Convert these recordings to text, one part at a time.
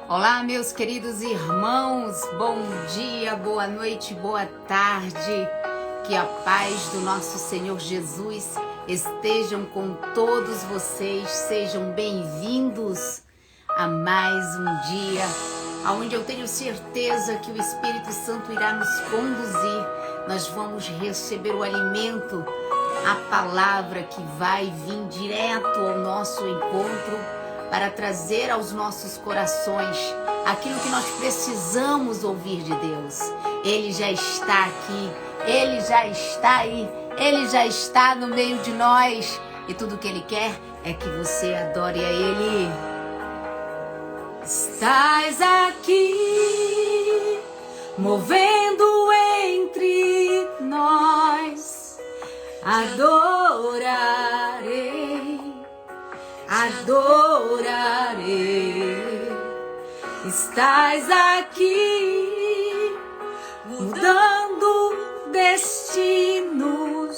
Olá, meus queridos irmãos, bom dia, boa noite, boa tarde. Que a paz do nosso Senhor Jesus estejam com todos vocês. Sejam bem-vindos a mais um dia, onde eu tenho certeza que o Espírito Santo irá nos conduzir. Nós vamos receber o alimento, a palavra que vai vir direto ao nosso encontro, para trazer aos nossos corações aquilo que nós precisamos ouvir de Deus. Ele já está aqui, Ele já está aí, Ele já está no meio de nós. E tudo que Ele quer é que você adore a Ele. Estás aqui, movendo entre nós, adorarei. Adorarei, estás aqui, mudando destinos,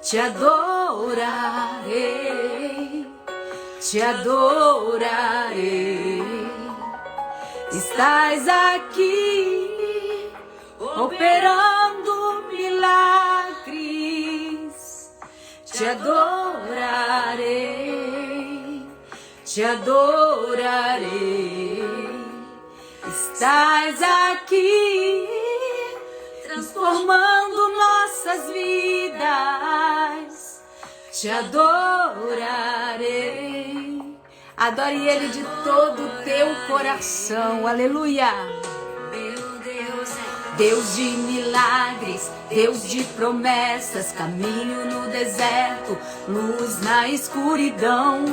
te adorarei, te adorarei, estás aqui, operando milagres, te adorarei. Te adorarei, estás aqui, transformando nossas vidas, te adorarei, adore Ele de todo o teu coração, aleluia. Deus de milagres, Deus de promessas, caminho no deserto, luz na escuridão.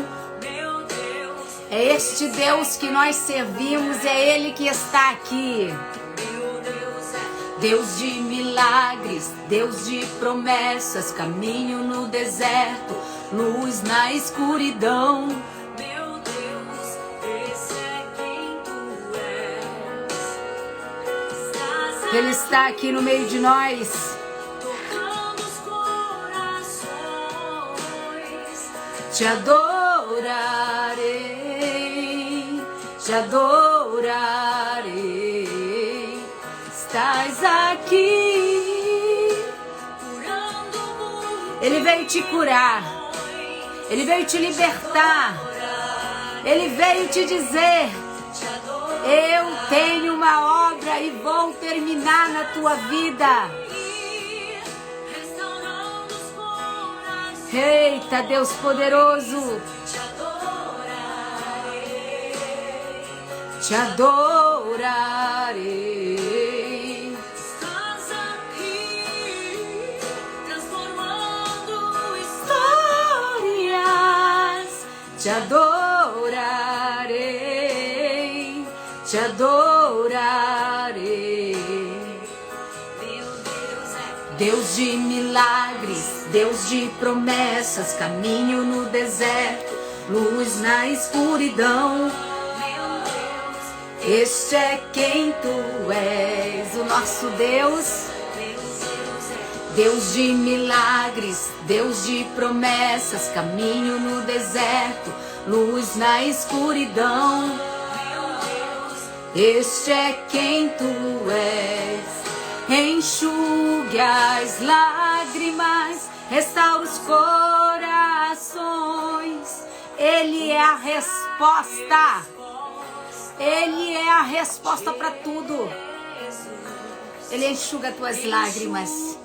É este Deus que nós servimos, é Ele que está aqui. Deus de milagres, Deus de promessas, caminho no deserto, luz na escuridão. Meu Deus, esse é quem tu és. Ele está aqui no meio de nós. Tocando os corações, te adorarei. Te adorarei, estás aqui, curando o mundo. Ele veio te curar, Ele veio te libertar, Ele veio te dizer: eu tenho uma obra e vou terminar na tua vida. Eita, Deus poderoso, te adorarei. Estás aqui, transformando histórias. Te adorarei, te adorarei. Meu Deus é Deus de milagres, Deus de promessas, caminho no deserto, luz na escuridão. Este é quem tu és, o nosso Deus. Deus de milagres, Deus de promessas, caminho no deserto, luz na escuridão. Este é quem tu és. Enxugue as lágrimas, restaura os corações. Ele é a resposta. Ele é a resposta para tudo. Ele enxuga tuas lágrimas.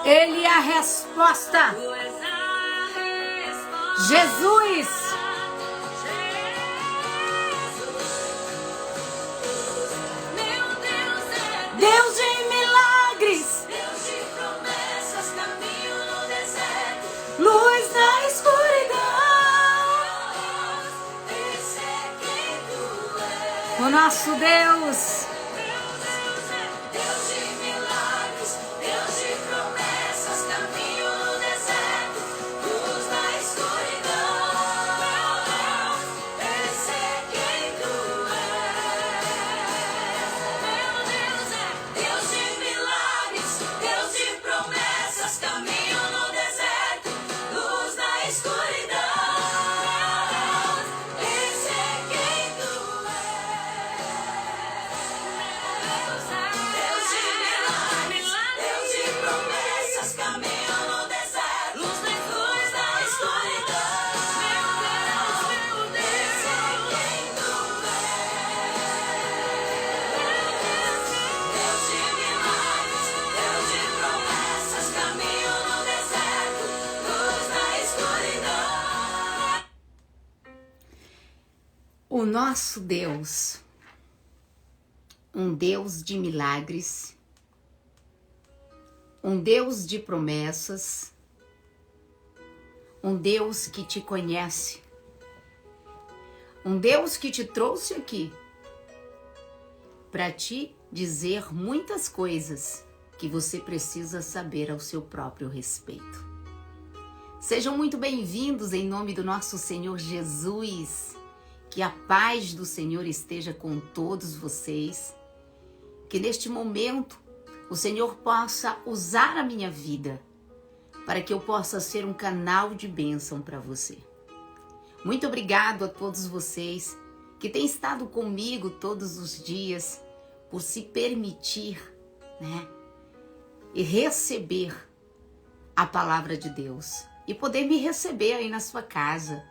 Ele é a resposta. Jesus. Deus de milagres, Deus de promessas, caminho no deserto, luz na escuridão. O nosso Deus, Deus de milagres, Deus de promessas, caminho no deserto, luz na escuridão. Meu Deus, esse é quem tu és. Meu Deus é Deus de milagres, Deus de promessas, caminho no deserto, luz na escuridão. O nosso Deus, um Deus de milagres, um Deus de promessas, um Deus que te conhece, um Deus que te trouxe aqui para te dizer muitas coisas que você precisa saber ao seu próprio respeito. Sejam muito bem-vindos em nome do nosso Senhor Jesus. Que a paz do Senhor esteja com todos vocês. Que neste momento o Senhor possa usar a minha vida para que eu possa ser um canal de bênção para você. Muito obrigado a todos vocês que têm estado comigo todos os dias por se permitir, e receber a palavra de Deus e poder me receber aí na sua casa.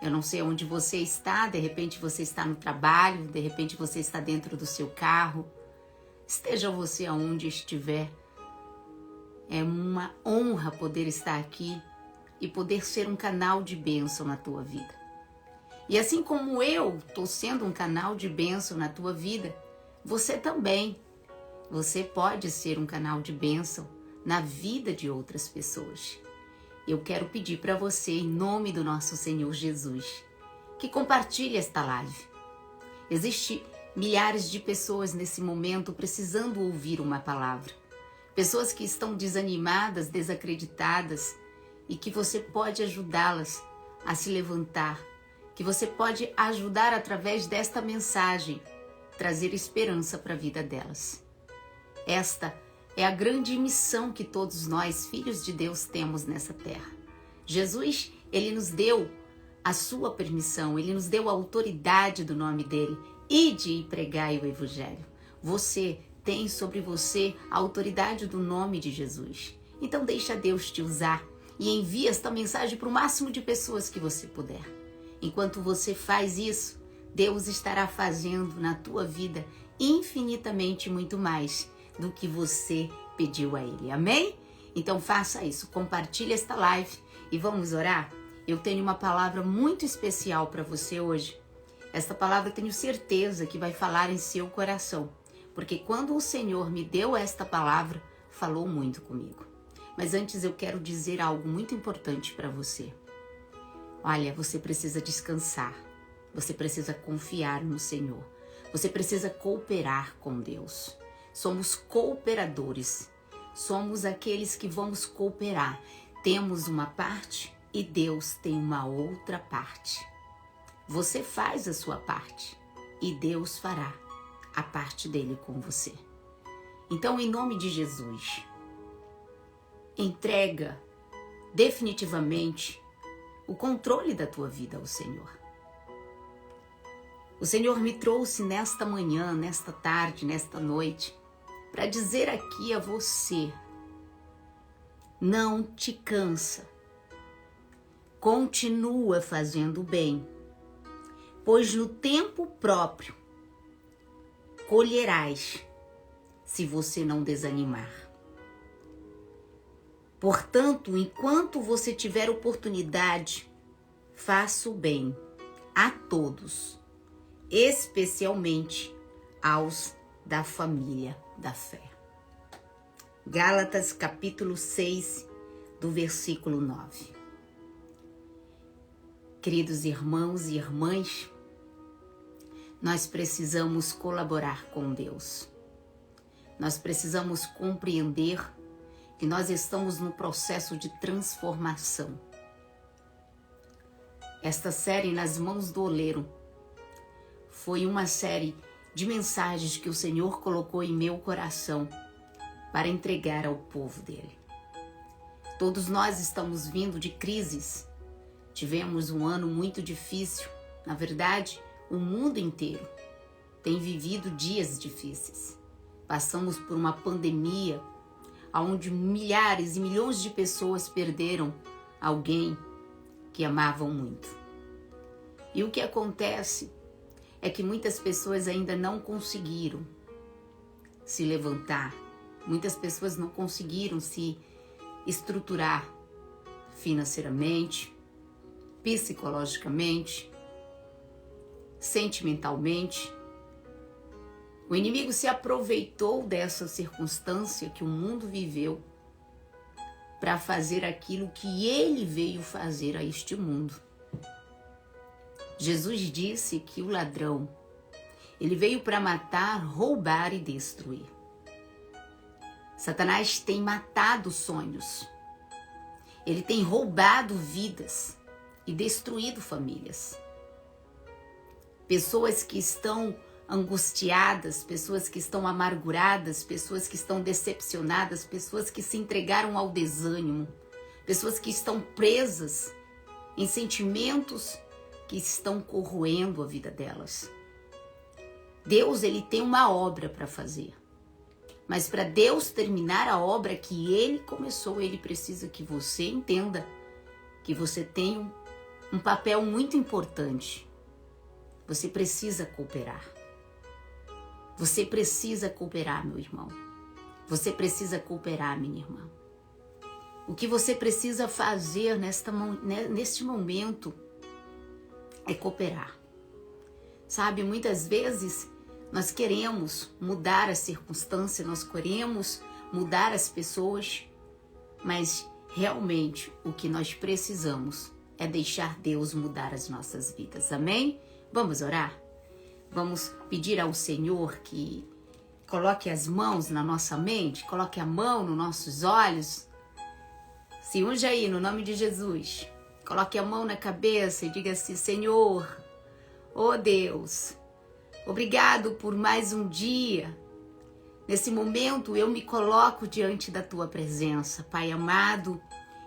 Eu não sei onde você está, de repente você está no trabalho, de repente você está dentro do seu carro. Esteja você aonde estiver. É uma honra poder estar aqui e poder ser um canal de bênção na tua vida. E assim como eu estou sendo um canal de bênção na tua vida, você também. Você pode ser um canal de bênção na vida de outras pessoas. Eu quero pedir para você, em nome do nosso Senhor Jesus, que compartilhe esta live. Existem milhares de pessoas nesse momento precisando ouvir uma palavra. Pessoas que estão desanimadas, desacreditadas, e que você pode ajudá-las a se levantar. Que você pode ajudar através desta mensagem, trazer esperança para a vida delas. Esta é a grande missão que todos nós, filhos de Deus, temos nessa terra. Jesus, ele nos deu a sua permissão, ele nos deu a autoridade do nome dele, ide e pregai o evangelho. Você tem sobre você a autoridade do nome de Jesus. Então deixa Deus te usar e envia esta mensagem para o máximo de pessoas que você puder. Enquanto você faz isso, Deus estará fazendo na tua vida infinitamente muito mais do que você pediu a Ele. Amém? Então faça isso, compartilhe esta live e vamos orar? Eu tenho uma palavra muito especial para você hoje. Esta palavra eu tenho certeza que vai falar em seu coração, porque quando o Senhor me deu esta palavra, falou muito comigo. Mas antes eu quero dizer algo muito importante para você. Olha, você precisa descansar, você precisa confiar no Senhor, você precisa cooperar com Deus. Somos cooperadores, somos aqueles que vamos cooperar. Temos uma parte e Deus tem uma outra parte. Você faz a sua parte e Deus fará a parte dele com você. Então, em nome de Jesus, entrega definitivamente o controle da tua vida ao Senhor. O Senhor me trouxe nesta manhã, nesta tarde, nesta noite, para dizer aqui a você, não te cansa, continua fazendo bem, pois no tempo próprio colherás se você não desanimar. Portanto, enquanto você tiver oportunidade, faça o bem a todos, especialmente aos da família da fé. Gálatas capítulo 6, do versículo 9. Queridos irmãos e irmãs, nós precisamos colaborar com Deus. Nós precisamos compreender que nós estamos no processo de transformação. Esta série Nas Mãos do Oleiro foi uma série de mensagens que o Senhor colocou em meu coração para entregar ao povo dele. Todos nós estamos vindo de crises. Tivemos um ano muito difícil. Na verdade, o mundo inteiro tem vivido dias difíceis. Passamos por uma pandemia onde milhares e milhões de pessoas perderam alguém que amavam muito. E o que acontece é que muitas pessoas ainda não conseguiram se levantar. Muitas pessoas não conseguiram se estruturar financeiramente, psicologicamente, sentimentalmente. O inimigo se aproveitou dessa circunstância que o mundo viveu para fazer aquilo que ele veio fazer a este mundo. Jesus disse que o ladrão, ele veio para matar, roubar e destruir. Satanás tem matado sonhos. Ele tem roubado vidas e destruído famílias. Pessoas que estão angustiadas, pessoas que estão amarguradas, pessoas que estão decepcionadas, pessoas que se entregaram ao desânimo, pessoas que estão presas em sentimentos que estão corroendo a vida delas. Deus, ele tem uma obra para fazer. Mas para Deus terminar a obra que ele começou, ele precisa que você entenda que você tem um papel muito importante. Você precisa cooperar. Você precisa cooperar, meu irmão. Você precisa cooperar, minha irmã. O que você precisa fazer neste momento é cooperar. Sabe, muitas vezes nós queremos mudar a circunstância, nós queremos mudar as pessoas, mas realmente o que nós precisamos é deixar Deus mudar as nossas vidas. Amém? Vamos orar? Vamos pedir ao Senhor que coloque as mãos na nossa mente, coloque a mão nos nossos olhos. Se unja aí no nome de Jesus. Coloque a mão na cabeça e diga assim: Senhor, oh Deus, obrigado por mais um dia. Nesse momento eu me coloco diante da tua presença. Pai amado,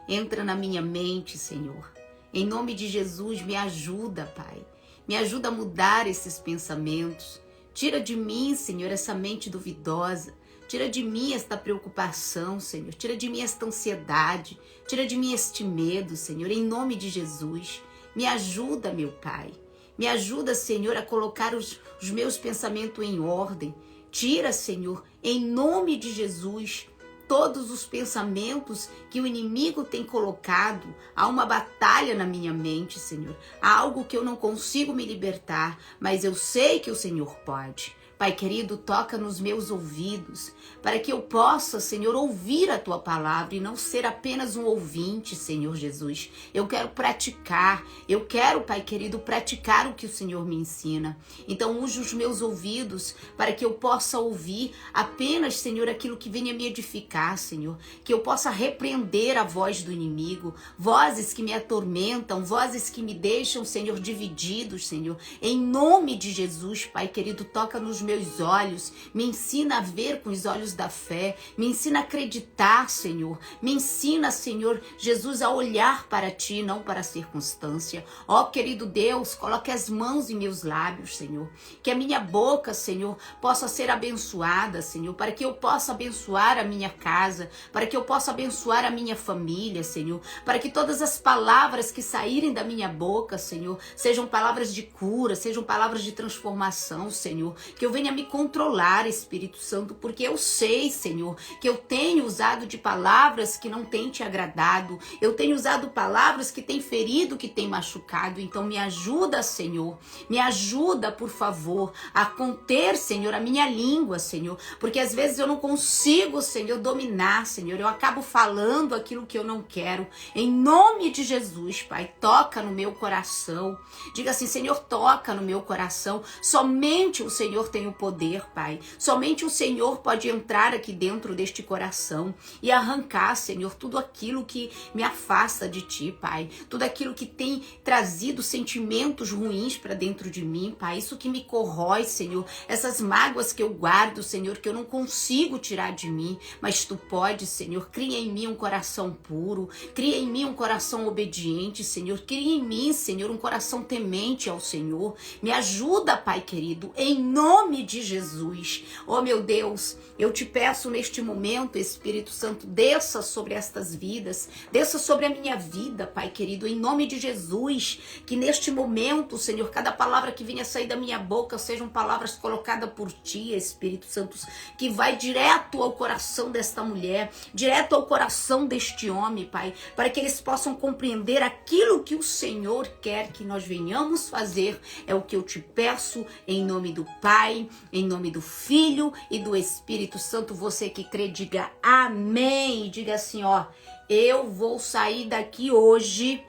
entra na minha mente, Senhor. Em nome de Jesus, me ajuda, Pai. Me ajuda a mudar esses pensamentos. Tira de mim, Senhor, essa mente duvidosa. Tira de mim esta preocupação, Senhor. Tira de mim esta ansiedade. Tira de mim este medo, Senhor. Em nome de Jesus, me ajuda, meu Pai. Me ajuda, Senhor, a colocar os meus pensamentos em ordem. Tira, Senhor, em nome de Jesus, todos os pensamentos que o inimigo tem colocado. Há uma batalha na minha mente, Senhor. Há algo que eu não consigo me libertar, mas eu sei que o Senhor pode. Pai querido, toca nos meus ouvidos, para que eu possa, Senhor, ouvir a Tua palavra e não ser apenas um ouvinte, Senhor Jesus. Eu quero praticar, eu quero, Pai querido, praticar o que o Senhor me ensina. Então, use os meus ouvidos para que eu possa ouvir apenas, Senhor, aquilo que venha me edificar, Senhor. Que eu possa repreender a voz do inimigo, vozes que me atormentam, vozes que me deixam, Senhor, divididos, Senhor. Em nome de Jesus, Pai querido, toca nos meus olhos, me ensina a ver com os olhos da fé, me ensina a acreditar, Senhor, me ensina, Senhor Jesus, a olhar para Ti, não para a circunstância. Ó, querido Deus, coloque as mãos em meus lábios, Senhor, que a minha boca, Senhor, possa ser abençoada, Senhor, para que eu possa abençoar a minha casa, para que eu possa abençoar a minha família, Senhor, para que todas as palavras que saírem da minha boca, Senhor, sejam palavras de cura, sejam palavras de transformação, Senhor, que eu venha me controlar, Espírito Santo, porque eu sei, Senhor, que eu tenho usado de palavras que não têm te agradado, eu tenho usado palavras que têm ferido, que têm machucado. Então me ajuda, Senhor, me ajuda, por favor, a conter, Senhor, a minha língua, Senhor, porque às vezes eu não consigo, Senhor, dominar, Senhor, eu acabo falando aquilo que eu não quero. Em nome de Jesus, Pai, toca no meu coração, diga assim: Senhor, toca no meu coração. Somente o Senhor tem o poder, Pai. Somente o Senhor pode entrar aqui dentro deste coração e arrancar, Senhor, tudo aquilo que me afasta de Ti, Pai. Tudo aquilo que tem trazido sentimentos ruins para dentro de mim, Pai. Isso que me corrói, Senhor. Essas mágoas que eu guardo, Senhor, que eu não consigo tirar de mim, mas Tu podes, Senhor. Cria em mim um coração puro. Cria em mim um coração obediente, Senhor. Cria em mim, Senhor, um coração temente ao Senhor. Me ajuda, Pai querido, em nome nome de Jesus. Oh meu Deus, eu te peço neste momento, Espírito Santo, desça sobre estas vidas, desça sobre a minha vida, Pai querido, em nome de Jesus, que neste momento, Senhor, cada palavra que venha sair da minha boca sejam palavras colocadas por Ti, Espírito Santo, que vai direto ao coração desta mulher, direto ao coração deste homem, Pai, para que eles possam compreender aquilo que o Senhor quer que nós venhamos fazer. É o que eu te peço, em nome do Pai, em nome do Filho e do Espírito Santo. Você que crê, diga amém. E diga assim, ó, eu vou sair daqui hoje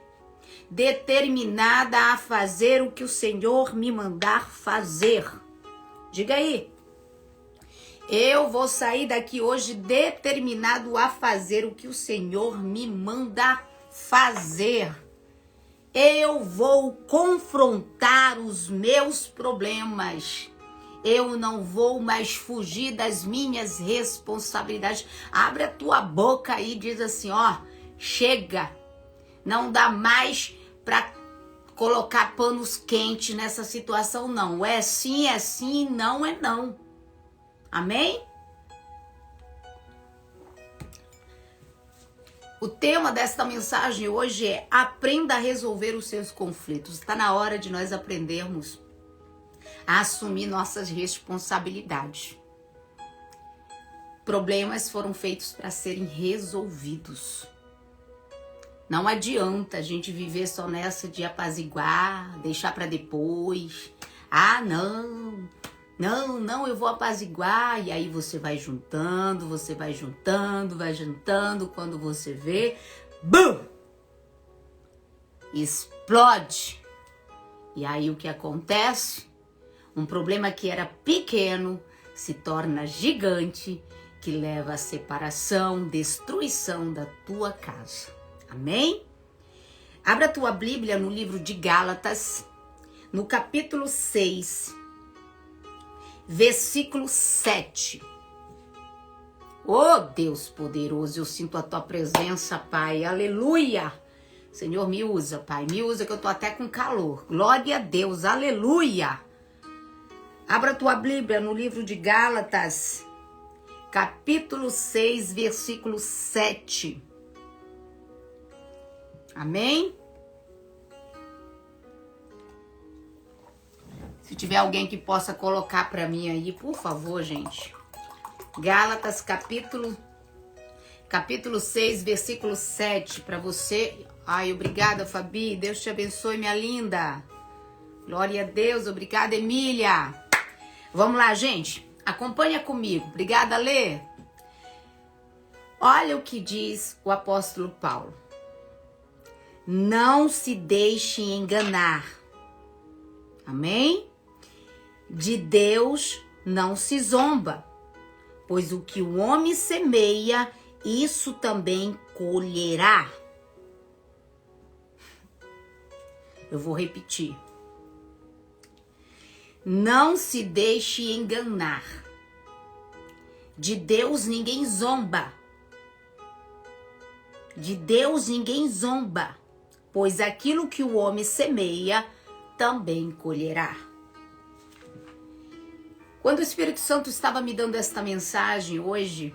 determinada a fazer o que o Senhor me mandar fazer. Diga aí. Eu vou sair daqui hoje determinado a fazer o que o Senhor me manda fazer. Eu vou confrontar os meus problemas. Eu não vou mais fugir das minhas responsabilidades. Abre a tua boca aí e diz assim, ó, chega. Não dá mais para colocar panos quentes nessa situação, não. É sim, não é não. Amém? O tema desta mensagem hoje é aprenda a resolver os seus conflitos. Está na hora de nós aprendermos a assumir nossas responsabilidades. Problemas foram feitos para serem resolvidos. Não adianta a gente viver só nessa de apaziguar, deixar para depois. Ah, não, eu vou apaziguar. E aí você vai juntando, vai juntando. Quando você vê, bum! Explode. E aí o que acontece? Um problema que era pequeno se torna gigante, que leva à separação, destruição da tua casa. Amém? Abra a tua Bíblia no livro de Gálatas, no capítulo 6, versículo 7. Oh, Deus poderoso, eu sinto a tua presença, Pai. Aleluia! Senhor, me usa, Pai. Me usa que eu tô até com calor. Glória a Deus. Aleluia! Abra a tua Bíblia no livro de Gálatas, capítulo 6, versículo 7. Amém? Se tiver alguém que possa colocar para mim aí, por favor, gente. Gálatas, capítulo 6, versículo 7, para você. Ai, obrigada, Fabi. Deus te abençoe, minha linda. Glória a Deus. Obrigada, Emília. Vamos lá, gente. Acompanha comigo. Obrigada, Lê. Olha o que diz o apóstolo Paulo. Não se deixe enganar. Amém? De Deus não se zomba, pois o que o homem semeia, isso também colherá. Eu vou repetir. Não se deixe enganar. De Deus ninguém zomba. De Deus ninguém zomba, pois aquilo que o homem semeia, também colherá. Quando o Espírito Santo estava me dando esta mensagem hoje,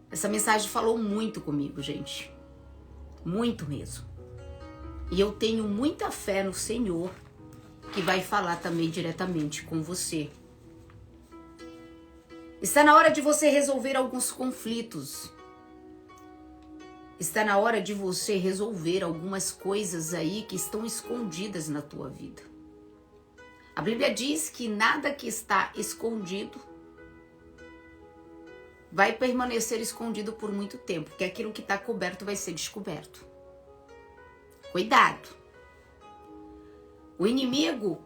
essa mensagem falou muito comigo, gente. Muito mesmo. E eu tenho muita fé no Senhor, que vai falar também diretamente com você. Está na hora de você resolver alguns conflitos. Está na hora de você resolver algumas coisas aí que estão escondidas na tua vida. A Bíblia diz que nada que está escondido vai permanecer escondido por muito tempo, porque aquilo que está coberto vai ser descoberto. Cuidado! O inimigo,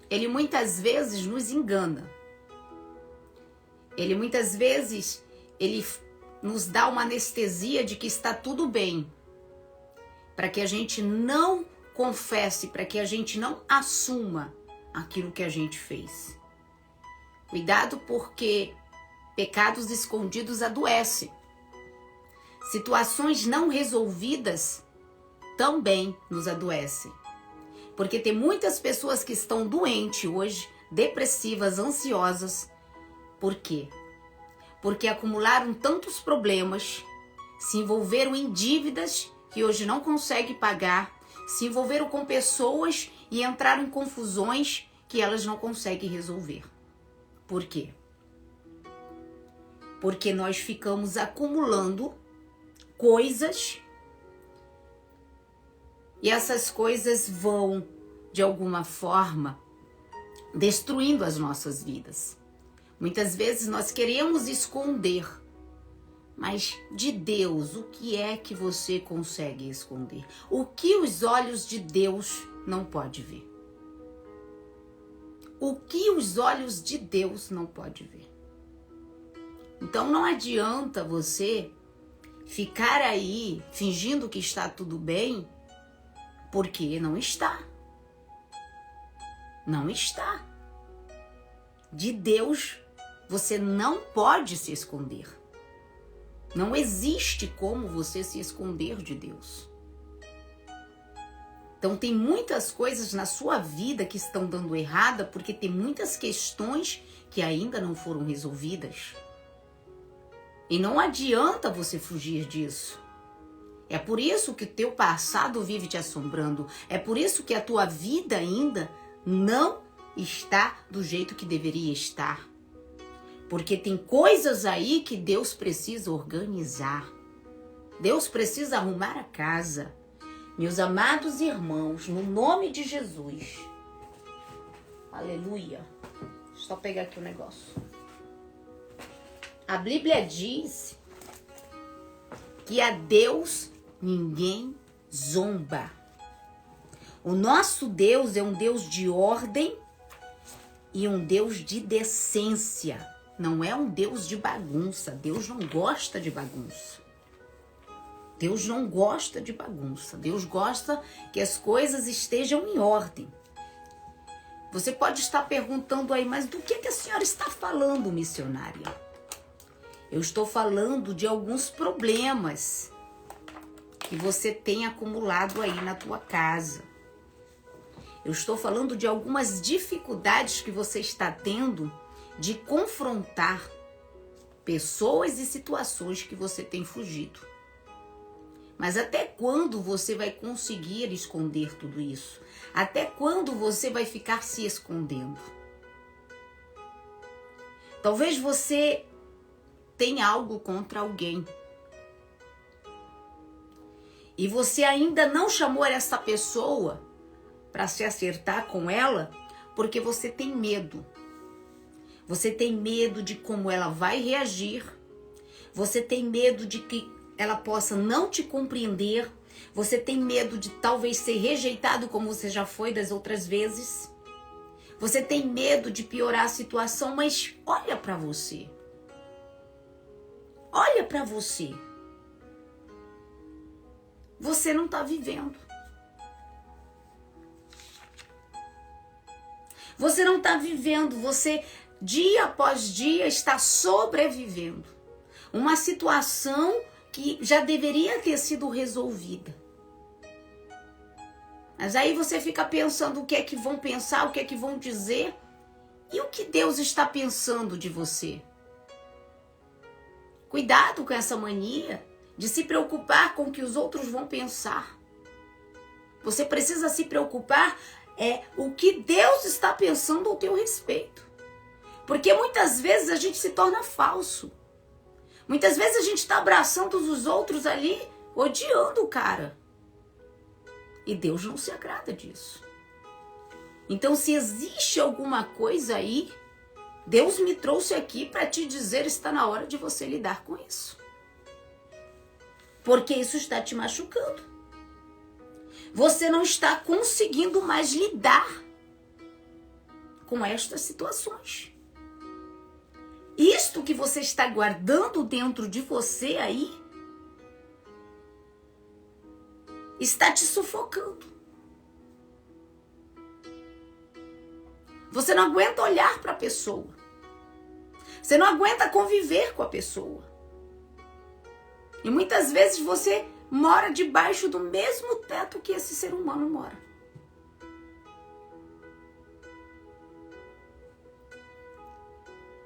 ele muitas vezes nos engana. Ele muitas vezes, ele nos dá uma anestesia de que está tudo bem, para que a gente não confesse, para que a gente não assuma aquilo que a gente fez. Cuidado, porque pecados escondidos adoecem. Situações não resolvidas também nos adoecem. Porque tem muitas pessoas que estão doentes hoje depressivas, ansiosas. Por quê? Porque acumularam tantos problemas, se envolveram em dívidas que hoje não conseguem pagar, se envolveram com pessoas e entraram em confusões que elas não conseguem resolver. Por quê? Porque nós ficamos acumulando coisas e essas coisas vão, de alguma forma, destruindo as nossas vidas. Muitas vezes nós queremos esconder, mas de Deus, o que é que você consegue esconder? O que os olhos de Deus não podem ver? O que os olhos de Deus não podem ver? Então não adianta você ficar aí fingindo que está tudo bem, porque não está. Não está. De Deus você não pode se esconder. Não existe como você se esconder de Deus. Então tem muitas coisas na sua vida que estão dando errada porque tem muitas questões que ainda não foram resolvidas. E não adianta você fugir disso. É por isso que o teu passado vive te assombrando. É por isso que a tua vida ainda não está do jeito que deveria estar. Porque tem coisas aí que Deus precisa organizar. Deus precisa arrumar a casa. Meus amados irmãos, no nome de Jesus. Aleluia. Só pegar aqui o negócio. A Bíblia diz que a Deus ninguém zomba. O nosso Deus é um Deus de ordem e um Deus de decência. Não é um Deus de bagunça. Deus não gosta de bagunça. Deus não gosta de bagunça. Deus gosta que as coisas estejam em ordem. Você pode estar perguntando aí, mas do que a senhora está falando, missionária? Eu estou falando de alguns problemas que você tem acumulado aí na tua casa. Eu estou falando de algumas dificuldades que você está tendo de confrontar pessoas e situações que você tem fugido. Mas até quando você vai conseguir esconder tudo isso? Até quando você vai ficar se escondendo? Talvez você tenha algo contra alguém. E você ainda não chamou essa pessoa para se acertar com ela porque você tem medo. Você tem medo de como ela vai reagir. Você tem medo de que ela possa não te compreender. Você tem medo de talvez ser rejeitado como você já foi das outras vezes. Você tem medo de piorar a situação, mas olha para você. Olha para você. Você não está vivendo. Você não está vivendo. Você, dia após dia, está sobrevivendo. Uma situação que já deveria ter sido resolvida. Mas aí você fica pensando o que é que vão pensar, o que é que vão dizer. E o que Deus está pensando de você? Cuidado com essa mania de se preocupar com o que os outros vão pensar. Você precisa se preocupar o que Deus está pensando ao teu respeito. Porque muitas vezes a gente se torna falso. Muitas vezes a gente está abraçando os outros ali, odiando o cara. E Deus não se agrada disso. Então, se existe alguma coisa aí, Deus me trouxe aqui para te dizer, está na hora de você lidar com isso. Porque isso está te machucando. Você não está conseguindo mais lidar com estas situações. Isto que você está guardando dentro de você aí, está te sufocando. Você não aguenta olhar para a pessoa. Você não aguenta conviver com a pessoa. E muitas vezes você mora debaixo do mesmo teto que esse ser humano mora.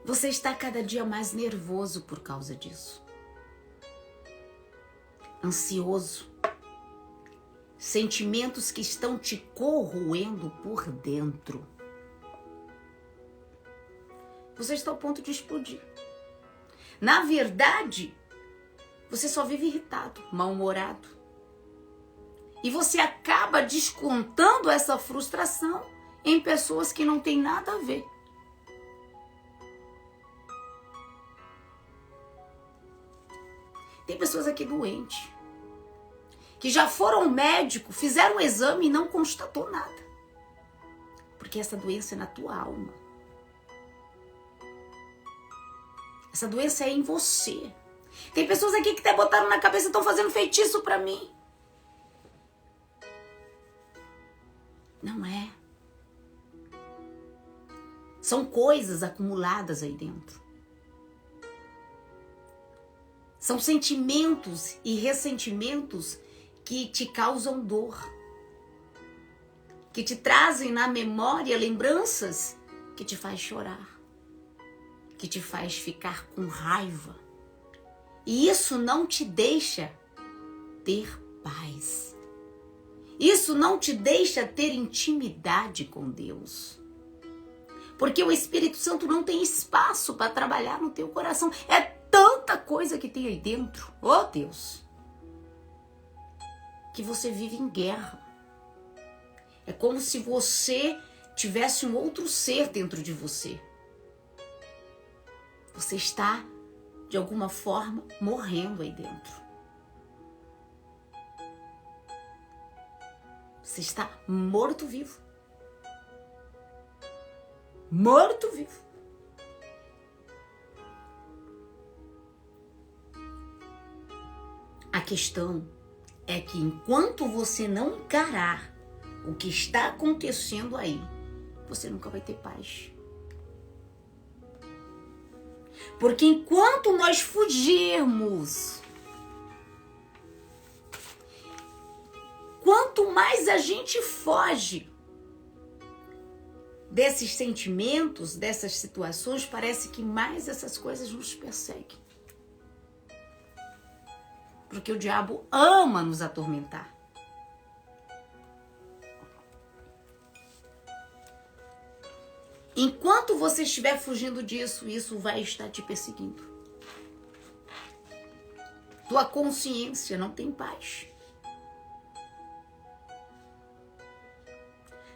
Você está cada dia mais nervoso por causa disso. Ansioso. Sentimentos que estão te corroendo por dentro. Você está ao ponto de explodir. Na verdade, você só vive irritado, mal-humorado. E você acaba descontando essa frustração em pessoas que não têm nada a ver. Tem pessoas aqui doentes, que já foram ao médico, fizeram um exame e não constatou nada. Porque essa doença é na tua alma. Essa doença é em você. Tem pessoas aqui que até botaram na cabeça e estão fazendo feitiço pra mim. Não é. São coisas acumuladas aí dentro. São sentimentos e ressentimentos que te causam dor. Que te trazem na memória lembranças que te faz chorar. Que te faz ficar com raiva. E isso não te deixa ter paz. Isso não te deixa ter intimidade com Deus. Porque o Espírito Santo não tem espaço para trabalhar no teu coração. É tanta coisa que tem aí dentro, oh Deus, que você vive em guerra. É como se você tivesse um outro ser dentro de você. Você está, de alguma forma, morrendo aí dentro. Você está morto-vivo. Morto-vivo. A questão é que enquanto você não encarar o que está acontecendo aí, você nunca vai ter paz. Porque enquanto nós fugirmos, quanto mais a gente foge desses sentimentos, dessas situações, parece que mais essas coisas nos perseguem. Porque o diabo ama nos atormentar. Enquanto você estiver fugindo disso, isso vai estar te perseguindo. Tua consciência não tem paz.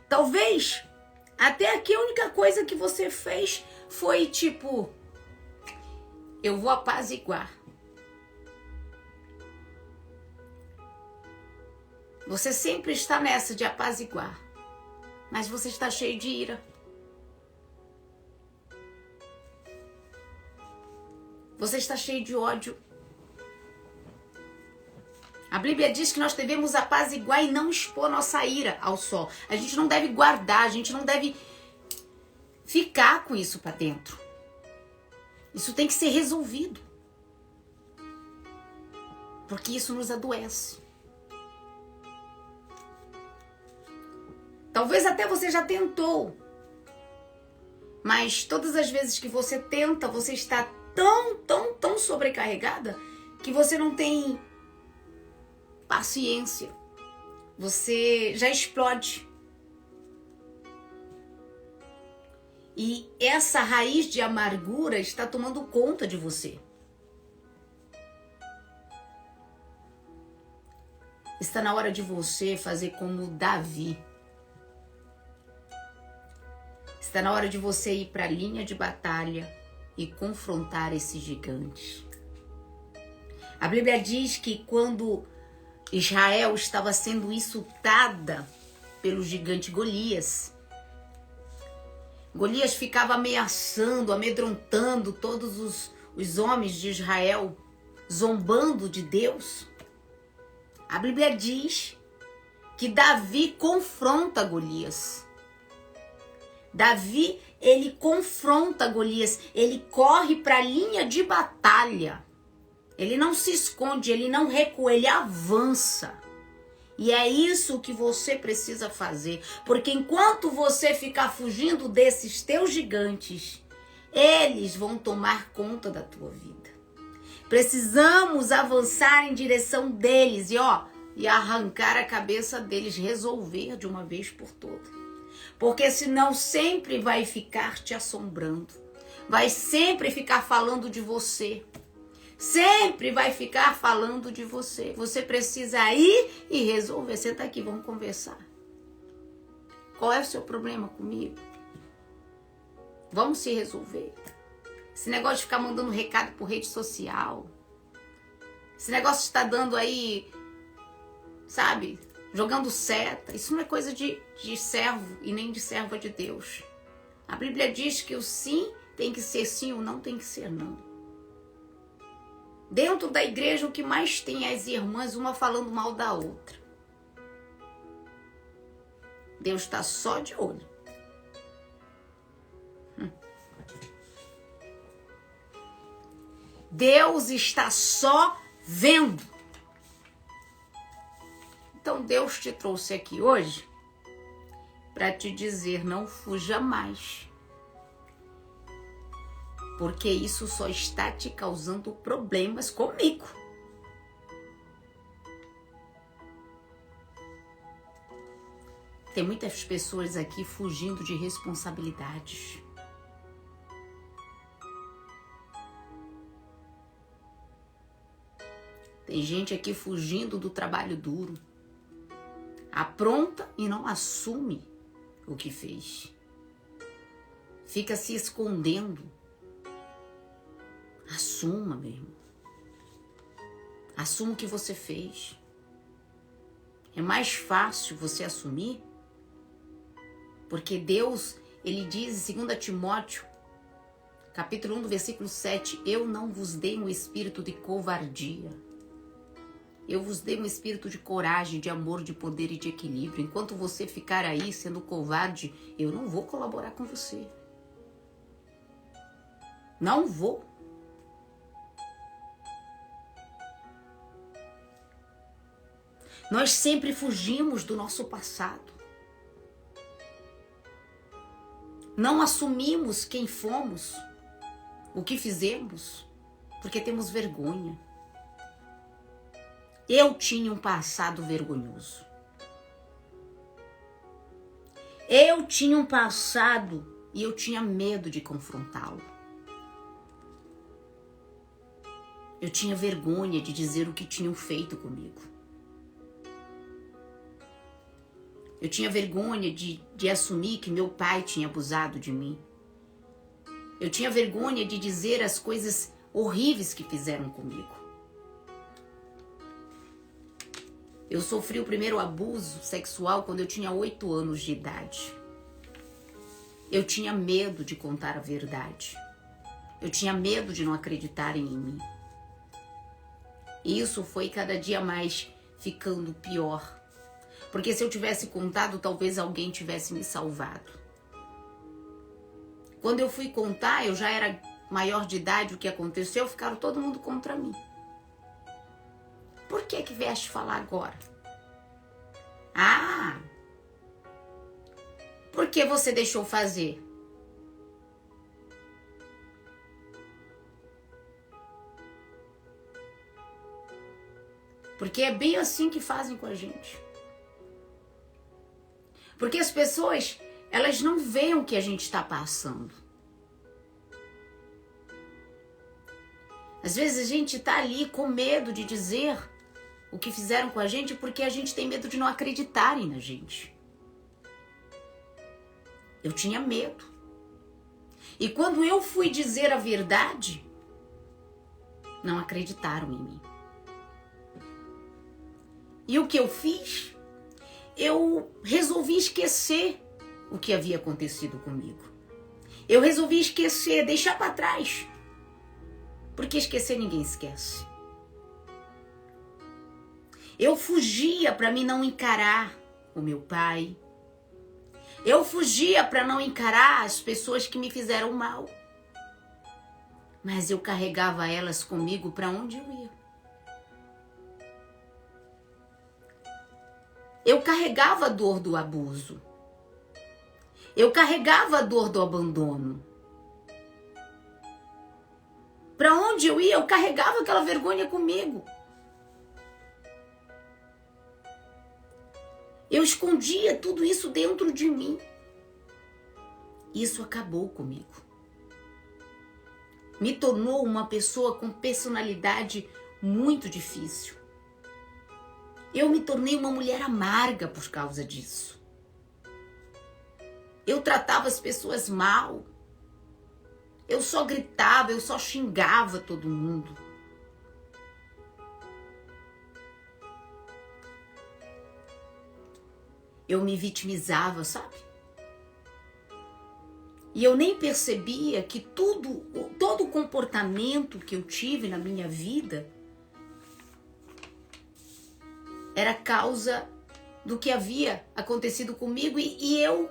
Talvez até aqui a única coisa que você fez foi tipo, eu vou apaziguar. Você sempre está nessa de apaziguar, mas você está cheio de ira. Você está cheio de ódio. A Bíblia diz que nós devemos apaziguar e não expor nossa ira ao sol. A gente não deve guardar, a gente não deve ficar com isso para dentro. Isso tem que ser resolvido. Porque isso nos adoece. Talvez até você já tentou. Mas todas as vezes que você tenta, você está tão sobrecarregada que você não tem paciência. Você já explode. E essa raiz de amargura está tomando conta de você. Está na hora de você fazer como Davi. Está na hora de você ir para a linha de batalha e confrontar esses gigantes. A Bíblia diz que quando Israel estava sendo insultada pelo gigante Golias, Golias ficava ameaçando, amedrontando todos os homens de Israel, zombando de Deus. A Bíblia diz que Davi confronta Golias. Davi, ele confronta Golias, ele corre para a linha de batalha. Ele não se esconde, ele não recua, ele avança. E é isso que você precisa fazer. Porque enquanto você ficar fugindo desses teus gigantes, Eles vão tomar conta da tua vida. Precisamos avançar em direção deles e arrancar a cabeça deles, resolver de uma vez por todas. Porque senão sempre vai ficar te assombrando. Vai sempre ficar falando de você. Sempre vai ficar falando de você. Você precisa ir e resolver. Senta aqui, vamos conversar. Qual é o seu problema comigo? Vamos se resolver. Esse negócio de ficar mandando recado por rede social. Esse negócio de estar dando aí, sabe, jogando seta. Isso não é coisa de servo e nem de serva de Deus. A Bíblia diz que o sim tem que ser sim, o não tem que ser não. Dentro da igreja, o que mais tem é as irmãs, uma falando mal da outra. Deus está só de olho. Deus está só vendo. Então Deus te trouxe aqui hoje para te dizer, não fuja mais. Porque isso só está te causando problemas comigo. Tem muitas pessoas aqui fugindo de responsabilidades. Tem gente aqui fugindo do trabalho duro. Apronta e não assume o que fez. Fica se escondendo. Assuma, meu irmão. Assuma o que você fez. É mais fácil você assumir, porque Deus, ele diz em 2 Timóteo, capítulo 1, versículo 7, eu não vos dei um espírito de covardia. Eu vos dei um espírito de coragem, de amor, de poder e de equilíbrio. Enquanto você ficar aí sendo covarde, eu não vou colaborar com você. Não vou. Nós sempre fugimos do nosso passado. Não assumimos quem fomos, o que fizemos, porque temos vergonha. Eu tinha um passado vergonhoso. Eu tinha um passado e eu tinha medo de confrontá-lo. Eu tinha vergonha de dizer o que tinham feito comigo. Eu tinha vergonha de assumir que meu pai tinha abusado de mim. Eu tinha vergonha de dizer as coisas horríveis que fizeram comigo. Eu sofri o primeiro abuso sexual quando eu tinha 8 anos de idade. Eu tinha medo de contar a verdade. Eu tinha medo de não acreditarem em mim. E isso foi cada dia mais ficando pior. Porque se eu tivesse contado, talvez alguém tivesse me salvado. Quando eu fui contar, eu já era maior de idade, o que aconteceu? Ficaram todo mundo contra mim. Por que vieste falar agora? Ah! Por que você deixou fazer? Porque é bem assim que fazem com a gente. Porque as pessoas, elas não veem o que a gente está passando. Às vezes a gente está ali com medo de dizer o que fizeram com a gente porque a gente tem medo de não acreditarem na gente. Eu tinha medo. E quando eu fui dizer a verdade, não acreditaram em mim. E o que eu fiz? Eu resolvi esquecer o que havia acontecido comigo. Eu resolvi esquecer, deixar para trás. Porque esquecer ninguém esquece. Eu fugia para mim não encarar o meu pai. Eu fugia para não encarar as pessoas que me fizeram mal. Mas eu carregava elas comigo para onde eu ia. Eu carregava a dor do abuso. Eu carregava a dor do abandono. Para onde eu ia, eu carregava aquela vergonha comigo. Eu escondia tudo isso dentro de mim. Isso acabou comigo. Me tornou uma pessoa com personalidade muito difícil. Eu me tornei uma mulher amarga por causa disso. Eu tratava as pessoas mal. Eu só gritava, eu só xingava todo mundo. Eu me vitimizava, sabe? E eu nem percebia que todo o comportamento que eu tive na minha vida era causa do que havia acontecido comigo e eu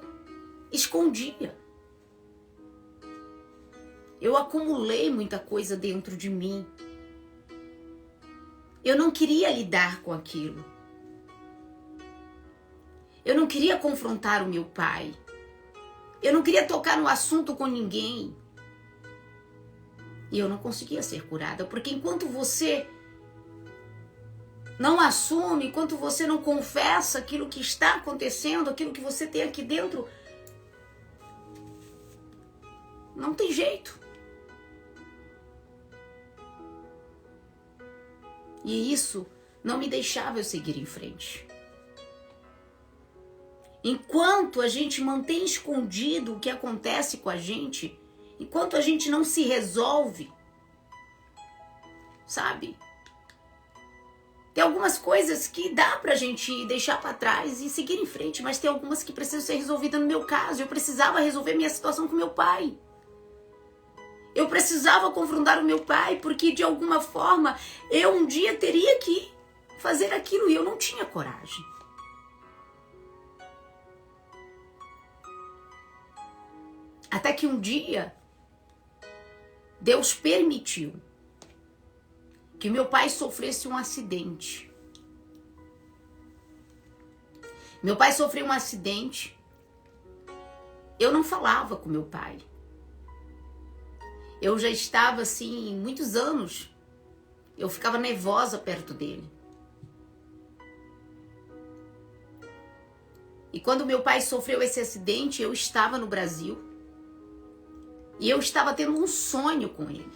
escondia. Eu acumulei muita coisa dentro de mim. Eu não queria lidar com aquilo. Eu não queria confrontar o meu pai. Eu não queria tocar no assunto com ninguém. E eu não conseguia ser curada, porque enquanto você não assume, enquanto você não confessa aquilo que está acontecendo, aquilo que você tem aqui dentro, não tem jeito. E isso não me deixava eu seguir em frente. Enquanto a gente mantém escondido o que acontece com a gente, enquanto a gente não se resolve, sabe? Tem algumas coisas que dá pra gente deixar pra trás e seguir em frente, mas tem algumas que precisam ser resolvidas. No meu caso, eu precisava resolver minha situação com meu pai. Eu precisava confrontar o meu pai, porque de alguma forma eu um dia teria que fazer aquilo e eu não tinha coragem. Até que um dia, Deus permitiu que meu pai sofresse um acidente. Meu pai sofreu um acidente. Eu não falava com meu pai. Eu já estava assim, muitos anos. Eu ficava nervosa perto dele. E quando meu pai sofreu esse acidente, eu estava no Brasil. E eu estava tendo um sonho com ele.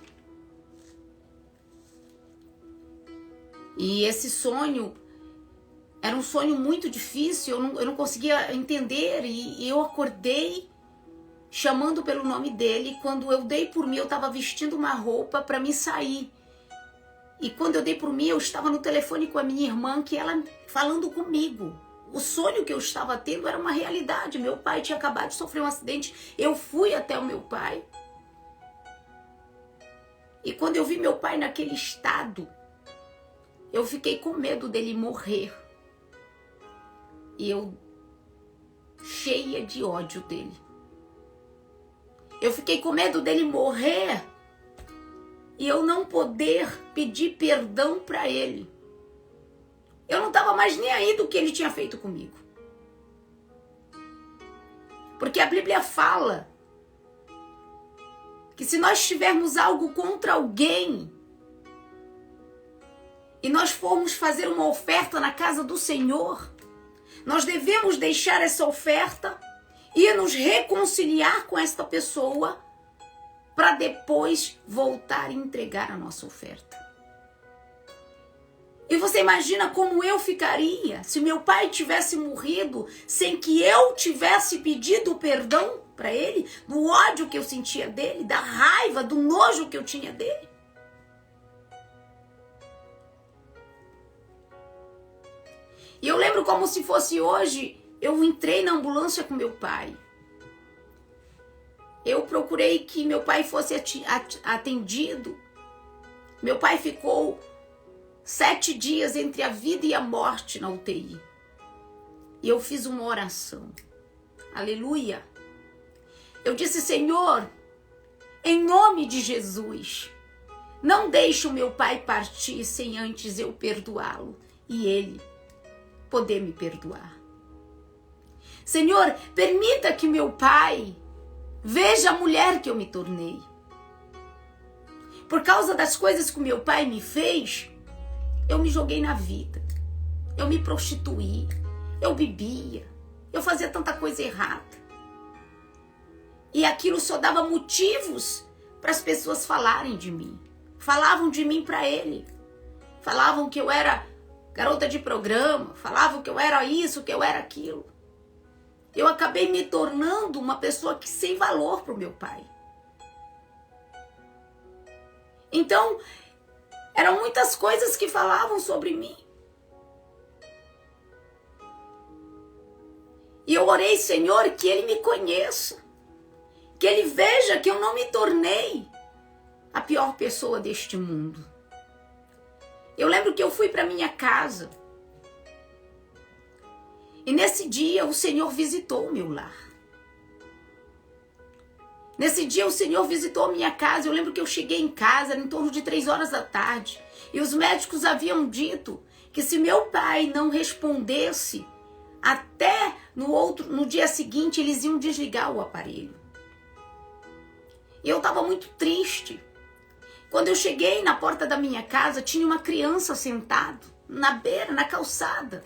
E esse sonho era um sonho muito difícil, eu não conseguia entender. E eu acordei chamando pelo nome dele. Quando eu dei por mim, eu estava vestindo uma roupa para me sair. E quando eu dei por mim, eu estava no telefone com a minha irmã, que ela falando comigo. O sonho que eu estava tendo era uma realidade. Meu pai tinha acabado de sofrer um acidente. Eu fui até o meu pai. E quando eu vi meu pai naquele estado, eu fiquei com medo dele morrer. E eu, cheia de ódio dele. Eu fiquei com medo dele morrer e eu não poder pedir perdão para ele. Eu não estava mais nem aí do que ele tinha feito comigo. Porque a Bíblia fala que se nós tivermos algo contra alguém e nós formos fazer uma oferta na casa do Senhor, nós devemos deixar essa oferta e nos reconciliar com esta pessoa para depois voltar e entregar a nossa oferta. E você imagina como eu ficaria se meu pai tivesse morrido sem que eu tivesse pedido perdão para ele, do ódio que eu sentia dele, da raiva, do nojo que eu tinha dele? E eu lembro como se fosse hoje, eu entrei na ambulância com meu pai. Eu procurei que meu pai fosse atendido. Meu pai ficou 7 dias entre a vida e a morte na UTI. E eu fiz uma oração. Aleluia. Eu disse: Senhor, em nome de Jesus, não deixe o meu pai partir sem antes eu perdoá-lo e ele poder me perdoar. Senhor, permita que meu pai veja a mulher que eu me tornei. Por causa das coisas que o meu pai me fez, eu me joguei na vida. Eu me prostituí, eu bebia, eu fazia tanta coisa errada. E aquilo só dava motivos para as pessoas falarem de mim. Falavam de mim para ele. Falavam que eu era garota de programa, falavam que eu era isso, que eu era aquilo. Eu acabei me tornando uma pessoa que sem valor para o meu pai. Então, eram muitas coisas que falavam sobre mim. E eu orei, Senhor, que ele me conheça. Que ele veja que eu não me tornei a pior pessoa deste mundo. Eu lembro que eu fui para minha casa. E nesse dia o Senhor visitou o meu lar. Nesse dia o Senhor visitou a minha casa. Eu lembro que eu cheguei em casa, era em torno de 3 horas da tarde. E os médicos haviam dito que se meu pai não respondesse, até no dia seguinte eles iam desligar o aparelho. E eu estava muito triste. Quando eu cheguei na porta da minha casa, tinha uma criança sentada na beira, na calçada.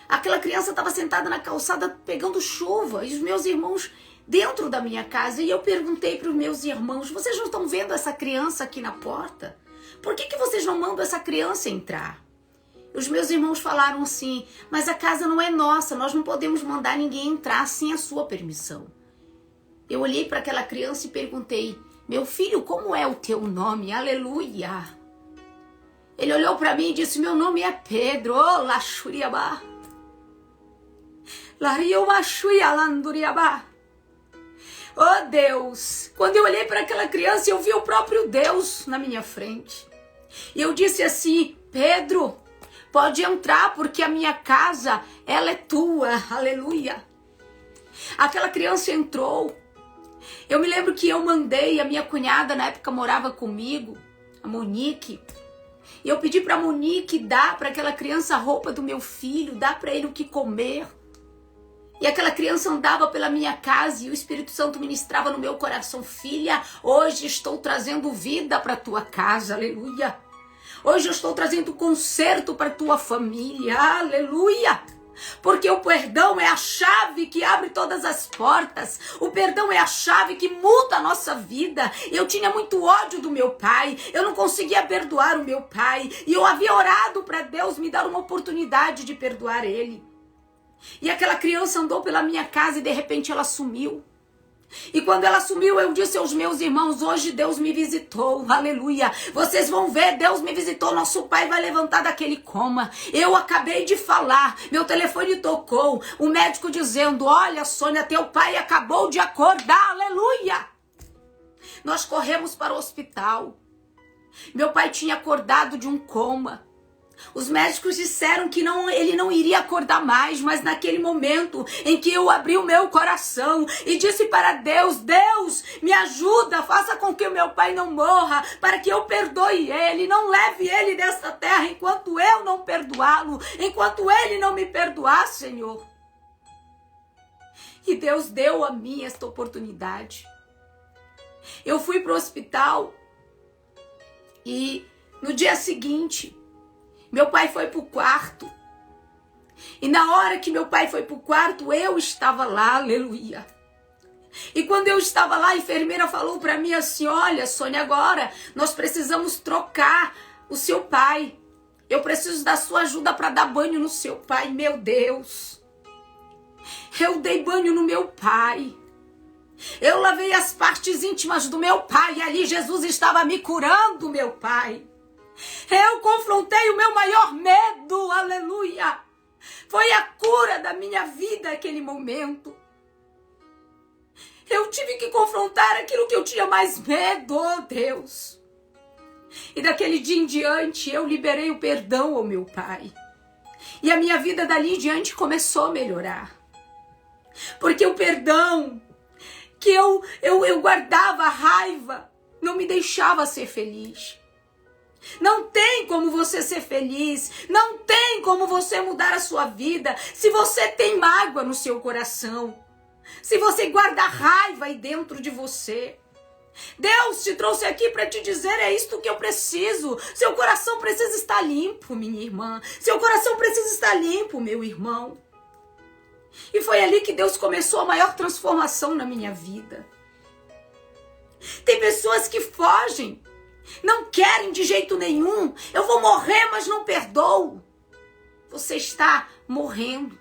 Aquela criança estava sentada na calçada pegando chuva e os meus irmãos dentro da minha casa. E eu perguntei para os meus irmãos, vocês não estão vendo essa criança aqui na porta? Por que vocês não mandam essa criança entrar? Os meus irmãos falaram assim, mas a casa não é nossa, nós não podemos mandar ninguém entrar sem a sua permissão. Eu olhei para aquela criança e perguntei, meu filho, como é o teu nome? Aleluia! Ele olhou para mim e disse, meu nome é Pedro, oh, Lachuriabá. Oh Deus, quando eu olhei para aquela criança, eu vi o próprio Deus na minha frente. E eu disse assim, Pedro, pode entrar porque a minha casa, ela é tua, aleluia. Aquela criança entrou. Eu me lembro que eu mandei, a minha cunhada na época morava comigo, a Monique. E eu pedi para a Monique dar para aquela criança a roupa do meu filho, dar para ele o que comer. E aquela criança andava pela minha casa e o Espírito Santo ministrava no meu coração, filha, hoje estou trazendo vida para tua casa, aleluia. Hoje eu estou trazendo conserto para tua família, aleluia. Porque o perdão é a chave que abre todas as portas. O perdão é a chave que muda a nossa vida. Eu tinha muito ódio do meu pai. Eu não conseguia perdoar o meu pai. E eu havia orado para Deus me dar uma oportunidade de perdoar ele. E aquela criança andou pela minha casa e de repente ela sumiu. E quando ela sumiu, eu disse aos meus irmãos, hoje Deus me visitou, aleluia. Vocês vão ver, Deus me visitou, nosso pai vai levantar daquele coma. Eu acabei de falar, meu telefone tocou, o médico dizendo, olha Sônia, teu pai acabou de acordar, aleluia. Nós corremos para o hospital. Meu pai tinha acordado de um coma. Os médicos disseram que ele não iria acordar mais, mas naquele momento em que eu abri o meu coração e disse para Deus, Deus, me ajuda, faça com que o meu pai não morra, para que eu perdoe ele, não leve ele desta terra enquanto eu não perdoá-lo, enquanto ele não me perdoar, Senhor. E Deus deu a mim esta oportunidade. Eu fui para o hospital e no dia seguinte, meu pai foi para o quarto. E na hora que meu pai foi para o quarto, eu estava lá, aleluia. E quando eu estava lá, a enfermeira falou para mim assim, olha, Sônia, agora nós precisamos trocar o seu pai. Eu preciso da sua ajuda para dar banho no seu pai. Meu Deus. Eu dei banho no meu pai. Eu lavei as partes íntimas do meu pai. E ali Jesus estava me curando, meu pai. Eu confrontei o meu maior medo, aleluia. Foi a cura da minha vida naquele momento. Eu tive que confrontar aquilo que eu tinha mais medo, oh Deus. E daquele dia em diante eu liberei o perdão ao meu pai. E a minha vida dali em diante começou a melhorar. Porque o perdão que eu guardava, a raiva, não me deixava ser feliz. Não tem como você ser feliz, não tem como você mudar a sua vida se você tem mágoa no seu coração, se você guarda raiva aí dentro de você. Deus te trouxe aqui para te dizer, é isto que eu preciso. Seu coração precisa estar limpo, minha irmã. Seu coração precisa estar limpo, meu irmão. E foi ali que Deus começou a maior transformação na minha vida. Tem pessoas que fogem, não querem de jeito nenhum. Eu vou morrer, mas não perdoo. Você está morrendo.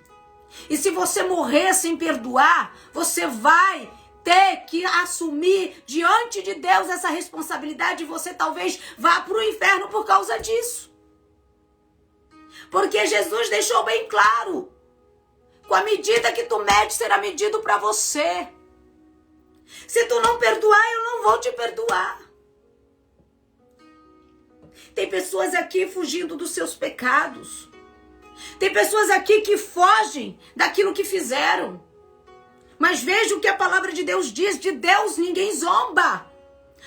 E se você morrer sem perdoar, você vai ter que assumir diante de Deus essa responsabilidade e você talvez vá para o inferno por causa disso. Porque Jesus deixou bem claro, com a medida que tu medes será medido para você. Se tu não perdoar, eu não vou te perdoar. Tem pessoas aqui fugindo dos seus pecados. Tem pessoas aqui que fogem daquilo que fizeram. Mas veja o que a palavra de Deus diz. De Deus ninguém zomba.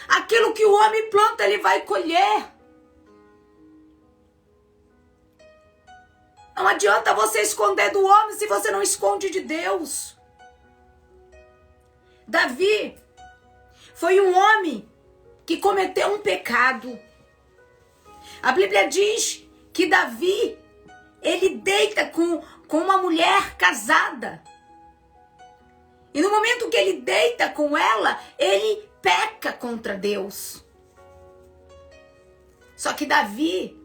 Aquilo que o homem planta, ele vai colher. Não adianta você esconder do homem se você não esconde de Deus. Davi foi um homem que cometeu um pecado. A Bíblia diz que Davi, ele deita com uma mulher casada. E no momento que ele deita com ela, ele peca contra Deus. Só que Davi,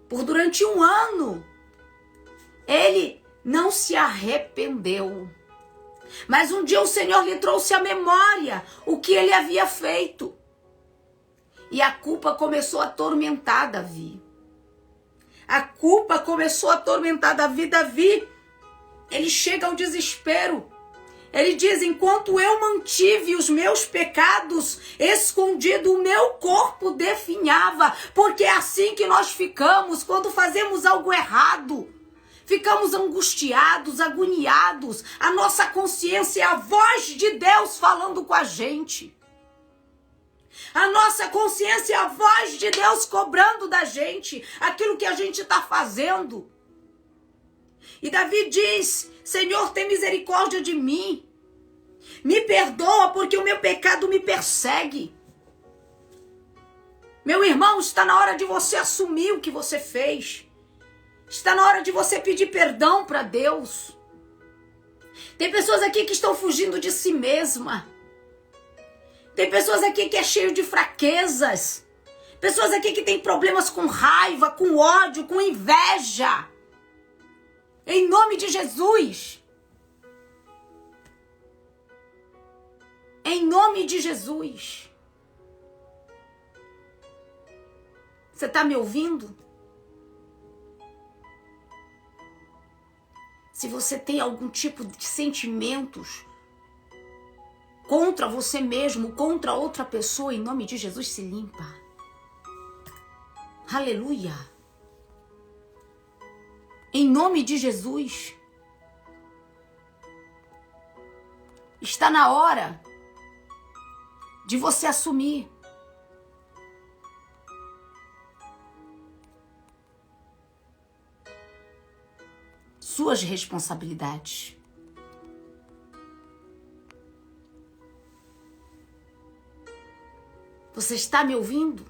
durante um ano, ele não se arrependeu. Mas um dia o Senhor lhe trouxe à memória o que ele havia feito. E a culpa começou a atormentar Davi. A culpa começou a atormentar Davi. Davi, ele chega ao desespero. Ele diz, enquanto eu mantive os meus pecados escondidos, o meu corpo definhava. Porque é assim que nós ficamos quando fazemos algo errado. Ficamos angustiados, agoniados. A nossa consciência é a voz de Deus falando com a gente. A nossa consciência é a voz de Deus cobrando da gente aquilo que a gente está fazendo. E Davi diz, Senhor, tem misericórdia de mim. Me perdoa porque o meu pecado me persegue. Meu irmão, está na hora de você assumir o que você fez. Está na hora de você pedir perdão para Deus. Tem pessoas aqui que estão fugindo de si mesma. Tem pessoas aqui que é cheio de fraquezas. Pessoas aqui que têm problemas com raiva, com ódio, com inveja. Em nome de Jesus. Em nome de Jesus. Você está me ouvindo? Se você tem algum tipo de sentimentos contra você mesmo, contra outra pessoa, em nome de Jesus, se limpa. Aleluia. Em nome de Jesus. Está na hora de você assumir. Suas responsabilidades. Você está me ouvindo?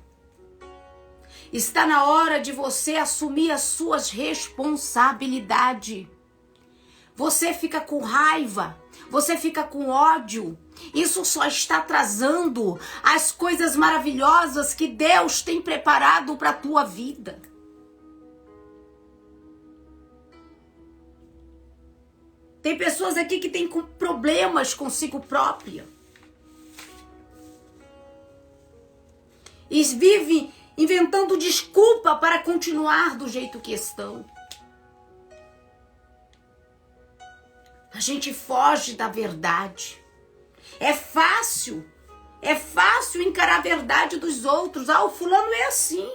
Está na hora de você assumir as suas responsabilidades. Você fica com raiva, você fica com ódio. Isso só está atrasando as coisas maravilhosas que Deus tem preparado para a tua vida. Tem pessoas aqui que têm problemas consigo própria. E vivem inventando desculpa para continuar do jeito que estão. A gente foge da verdade. É fácil encarar a verdade dos outros. Ah, o fulano é assim.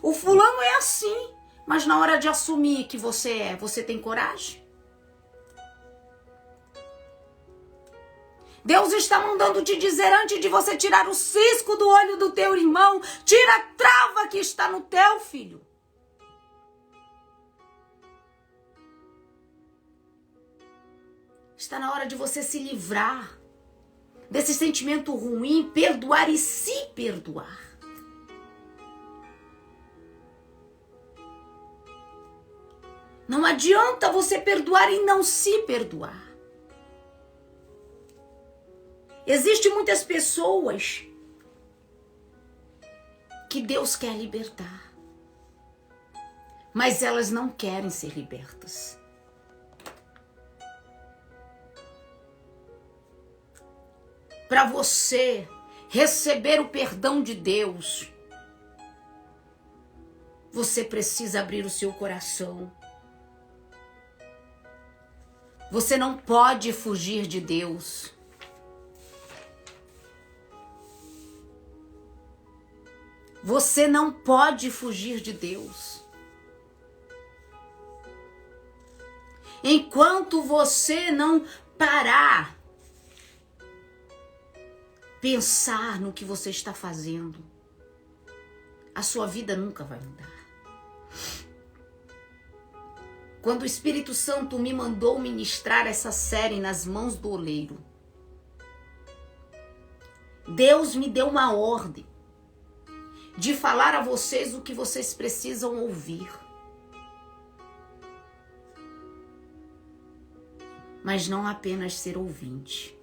O fulano é assim. Mas na hora de assumir que você tem coragem? Deus está mandando te dizer, antes de você tirar o cisco do olho do teu irmão, tira a trava que está no teu filho. Está na hora de você se livrar desse sentimento ruim, perdoar e se perdoar. Não adianta você perdoar e não se perdoar. Existem muitas pessoas que Deus quer libertar, mas elas não querem ser libertas. Para você receber o perdão de Deus, você precisa abrir o seu coração. Você não pode fugir de Deus. Você não pode fugir de Deus. Enquanto você não parar, pensar no que você está fazendo, a sua vida nunca vai mudar. Quando o Espírito Santo me mandou ministrar essa série nas mãos do oleiro, Deus me deu uma ordem de falar a vocês o que vocês precisam ouvir. Mas não apenas ser ouvinte.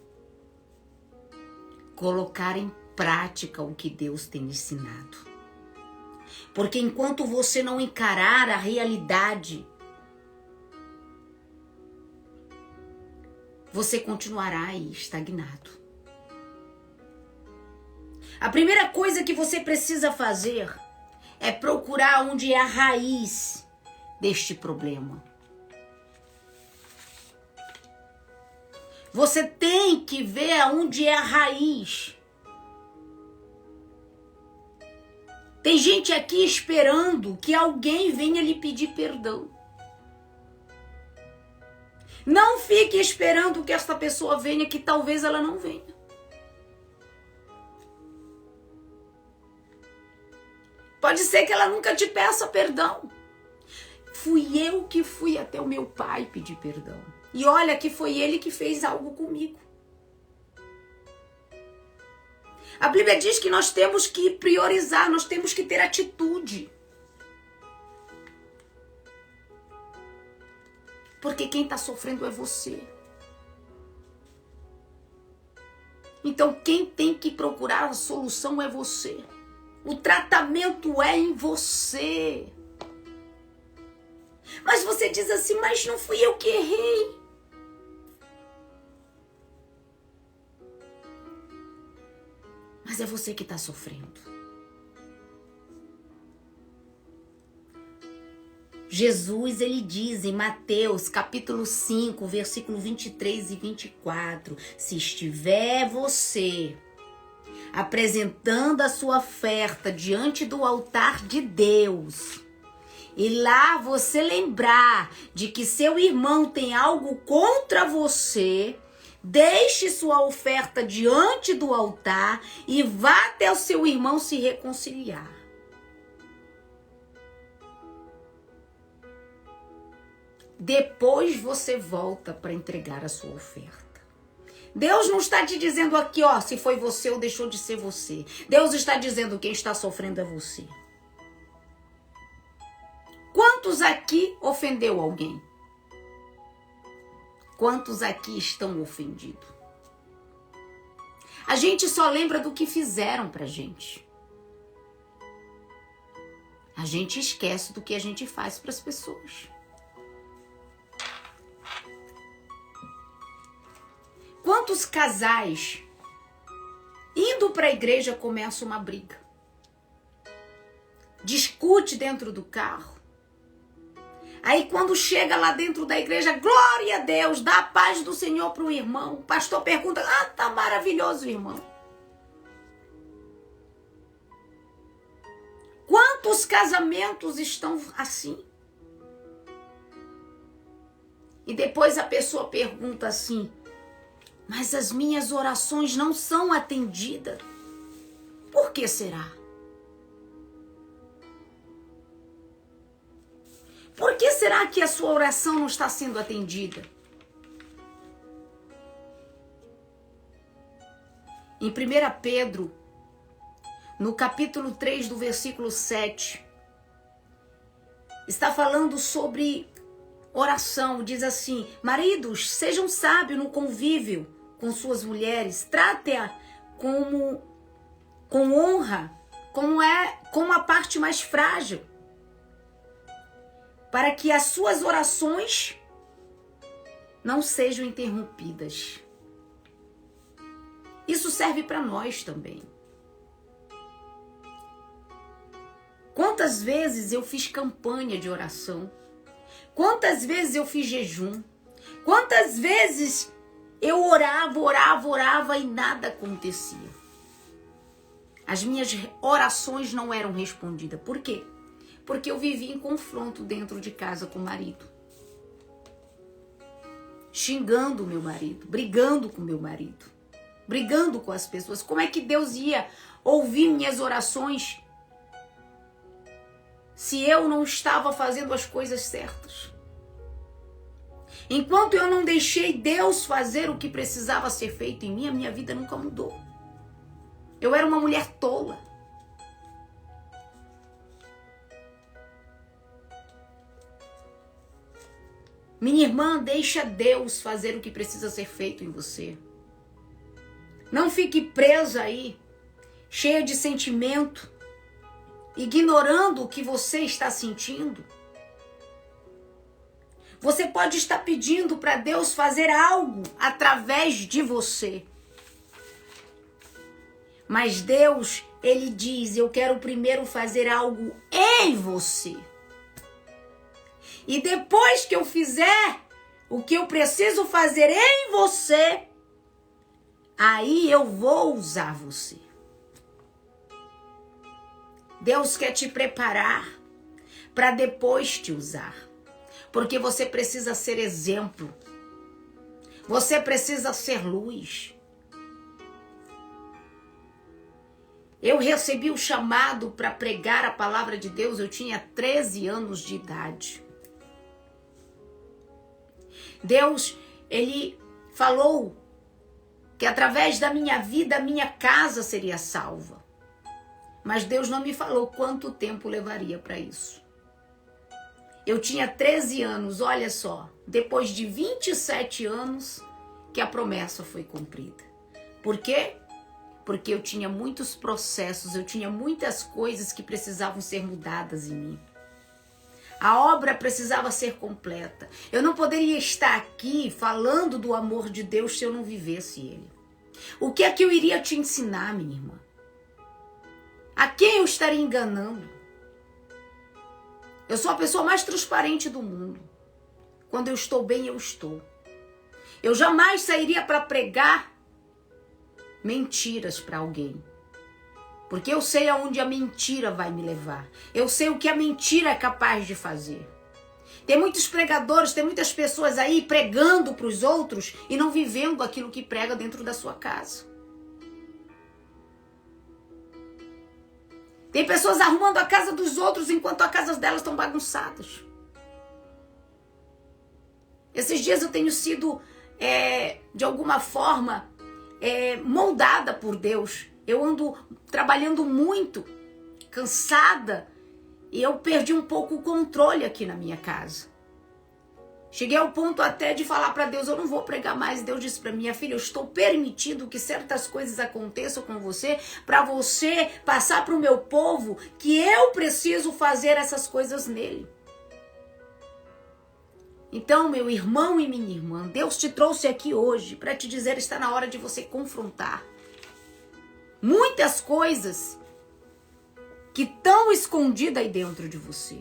Colocar em prática o que Deus tem ensinado. Porque enquanto você não encarar a realidade, você continuará aí estagnado. A primeira coisa que você precisa fazer é procurar onde é a raiz deste problema. Você tem que ver onde é a raiz. Tem gente aqui esperando que alguém venha lhe pedir perdão. Não fique esperando que esta pessoa venha, que talvez ela não venha. Pode ser que ela nunca te peça perdão. Fui eu que fui até o meu pai pedir perdão. E olha que foi ele que fez algo comigo. A Bíblia diz que nós temos que priorizar, nós temos que ter atitude. Porque quem está sofrendo é você. Então quem tem que procurar a solução é você. O tratamento é em você. Mas você diz assim, mas não fui eu que errei. Mas é você que está sofrendo. Jesus, ele diz em Mateus capítulo 5, versículo 23 e 24, se estiver você apresentando a sua oferta diante do altar de Deus, e lá você lembrar de que seu irmão tem algo contra você, deixe sua oferta diante do altar e vá até o seu irmão se reconciliar. Depois você volta para entregar a sua oferta. Deus não está te dizendo aqui, ó, se foi você ou deixou de ser você. Deus está dizendo quem está sofrendo é você. Quantos aqui ofendeu alguém? Quantos aqui estão ofendidos? A gente só lembra do que fizeram pra gente. A gente esquece do que a gente faz para as pessoas. Quantos casais indo para a igreja começam uma briga? Discute dentro do carro. Aí quando chega lá dentro da igreja, glória a Deus, dá a paz do Senhor para o irmão. O pastor pergunta, tá maravilhoso, irmão. Quantos casamentos estão assim? E depois a pessoa pergunta assim, mas as minhas orações não são atendidas. Por que será? Por que será que a sua oração não está sendo atendida? Em 1 Pedro, no capítulo 3, do versículo 7, está falando sobre oração. Diz assim: maridos, sejam sábios no convívio com suas mulheres, trate-a com honra, como a parte mais frágil, para que as suas orações não sejam interrompidas. Isso serve para nós também. Quantas vezes eu fiz campanha de oração? Quantas vezes eu fiz jejum? Quantas vezes eu orava e nada acontecia? As minhas orações não eram respondidas. Por quê? Porque eu vivia em confronto dentro de casa com o marido. Xingando o meu marido, brigando com o meu marido, brigando com as pessoas. Como é que Deus ia ouvir minhas orações se eu não estava fazendo as coisas certas? Enquanto eu não deixei Deus fazer o que precisava ser feito em mim, a minha vida nunca mudou. Eu era uma mulher tola. Minha irmã, deixa Deus fazer o que precisa ser feito em você. Não fique presa aí, cheia de sentimento, ignorando o que você está sentindo. Você pode estar pedindo para Deus fazer algo através de você. Mas Deus, Ele diz: eu quero primeiro fazer algo em você. E depois que eu fizer o que eu preciso fazer em você, aí eu vou usar você. Deus quer te preparar para depois te usar. Porque você precisa ser exemplo. Você precisa ser luz. Eu recebi o chamado para pregar a palavra de Deus, eu tinha 13 anos de idade. Deus, Ele falou que através da minha vida, a minha casa seria salva. Mas Deus não me falou quanto tempo levaria para isso. Eu tinha 13 anos, olha só, depois de 27 anos que a promessa foi cumprida. Por quê? Porque eu tinha muitos processos, eu tinha muitas coisas que precisavam ser mudadas em mim. A obra precisava ser completa. Eu não poderia estar aqui falando do amor de Deus se eu não vivesse ele. O que é que eu iria te ensinar, minha irmã? A quem eu estaria enganando? Eu sou a pessoa mais transparente do mundo. Quando eu estou bem, eu estou. Eu jamais sairia para pregar mentiras para alguém. Porque eu sei aonde a mentira vai me levar. Eu sei o que a mentira é capaz de fazer. Tem muitos pregadores, tem muitas pessoas aí pregando para os outros e não vivendo aquilo que prega dentro da sua casa. Tem pessoas arrumando a casa dos outros enquanto as casas delas estão bagunçadas. Esses dias eu tenho sido, de alguma forma, moldada por Deus. Eu ando trabalhando muito, cansada, e eu perdi um pouco o controle aqui na minha casa. Cheguei ao ponto até de falar para Deus: eu não vou pregar mais. Deus disse para mim: minha filha, eu estou permitindo que certas coisas aconteçam com você, para você passar para o meu povo que eu preciso fazer essas coisas nele. Então, meu irmão e minha irmã, Deus te trouxe aqui hoje para te dizer: está na hora de você confrontar muitas coisas que estão escondidas aí dentro de você.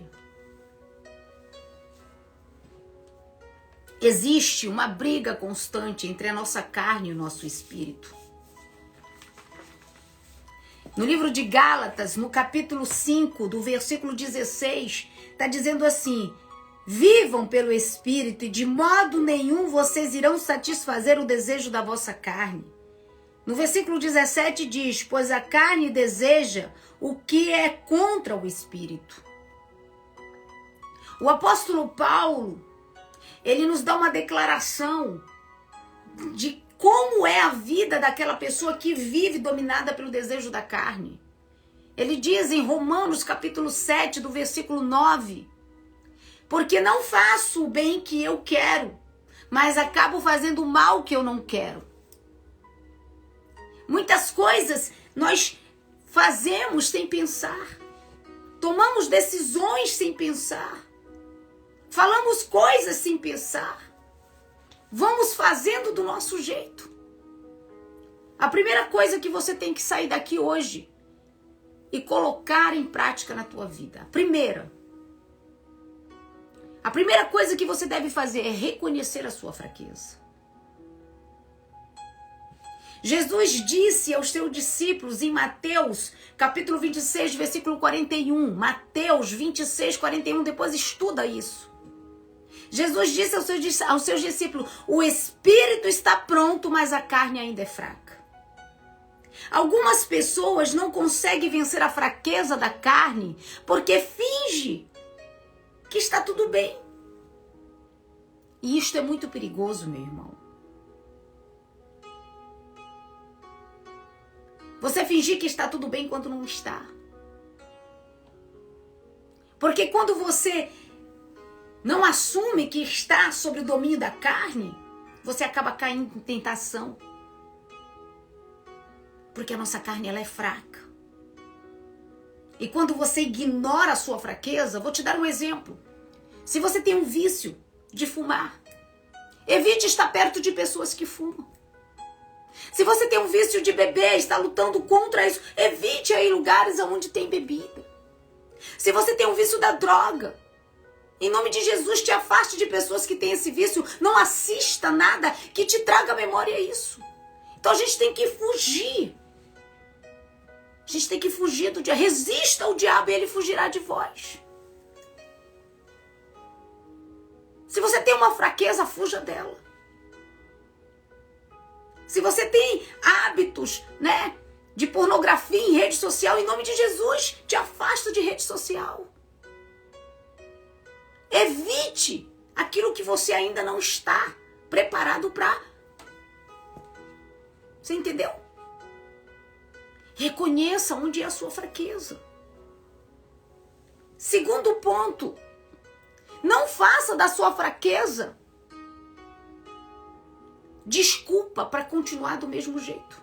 Existe uma briga constante entre a nossa carne e o nosso espírito. No livro de Gálatas, no capítulo 5, do versículo 16, está dizendo assim: vivam pelo Espírito e de modo nenhum vocês irão satisfazer o desejo da vossa carne. No versículo 17 diz: pois a carne deseja o que é contra o Espírito. O apóstolo Paulo, ele nos dá uma declaração de como é a vida daquela pessoa que vive dominada pelo desejo da carne. Ele diz em Romanos capítulo 7, do versículo 9, porque não faço o bem que eu quero, mas acabo fazendo o mal que eu não quero. Muitas coisas nós fazemos sem pensar. Tomamos decisões sem pensar. Falamos coisas sem pensar. Vamos fazendo do nosso jeito. A primeira coisa que você tem que sair daqui hoje e colocar em prática na tua vida. A primeira coisa que você deve fazer é reconhecer a sua fraqueza. Jesus disse aos seus discípulos em Mateus, capítulo 26, versículo 41. Mateus 26, 41, depois estuda isso. Jesus disse aos seus discípulos, o espírito está pronto, mas a carne ainda é fraca. Algumas pessoas não conseguem vencer a fraqueza da carne porque finge que está tudo bem. E isto é muito perigoso, meu irmão. Você fingir que está tudo bem quando não está. Porque quando você não assume que está sob o domínio da carne, você acaba caindo em tentação. Porque a nossa carne ela é fraca. E quando você ignora a sua fraqueza, vou te dar um exemplo. Se você tem um vício de fumar, evite estar perto de pessoas que fumam. Se você tem um vício de beber, está lutando contra isso, evite ir em lugares onde tem bebida. Se você tem um vício da droga, em nome de Jesus, te afaste de pessoas que têm esse vício. Não assista nada que te traga à memória isso. Então a gente tem que fugir. A gente tem que fugir do diabo. Resista ao diabo e ele fugirá de vós. Se você tem uma fraqueza, fuja dela. Se você tem hábitos, de pornografia em rede social, em nome de Jesus, te afasta de rede social. Evite aquilo que você ainda não está preparado para. Você entendeu? Reconheça onde é a sua fraqueza. Segundo ponto, não faça da sua fraqueza desculpa para continuar do mesmo jeito.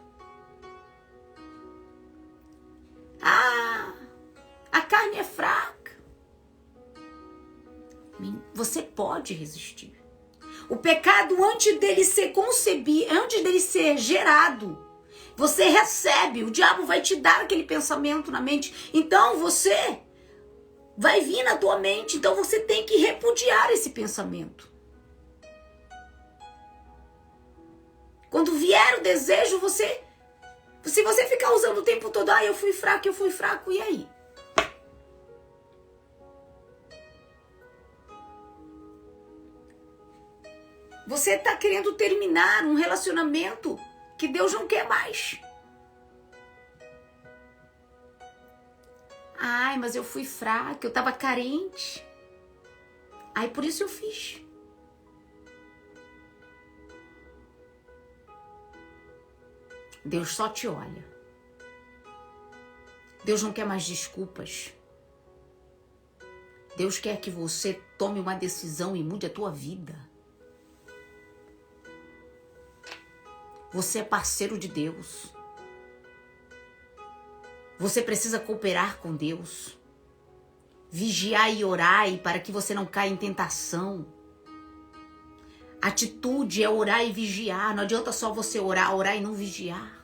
A carne é fraca. Você pode resistir. O pecado, antes dele ser concebido, antes dele ser gerado, você recebe, o diabo vai te dar aquele pensamento na mente. Então você vai vir na tua mente, então você tem que repudiar esse pensamento. Quando vier o desejo, se você ficar usando o tempo todo, eu fui fraco, e aí? Você está querendo terminar um relacionamento que Deus não quer mais. Mas eu fui fraca, eu estava carente. Por isso eu fiz. Deus só te olha. Deus não quer mais desculpas. Deus quer que você tome uma decisão e mude a tua vida. Você é parceiro de Deus. Você precisa cooperar com Deus. Vigiar e orar para que você não caia em tentação. Atitude é orar e vigiar. Não adianta só você orar e não vigiar.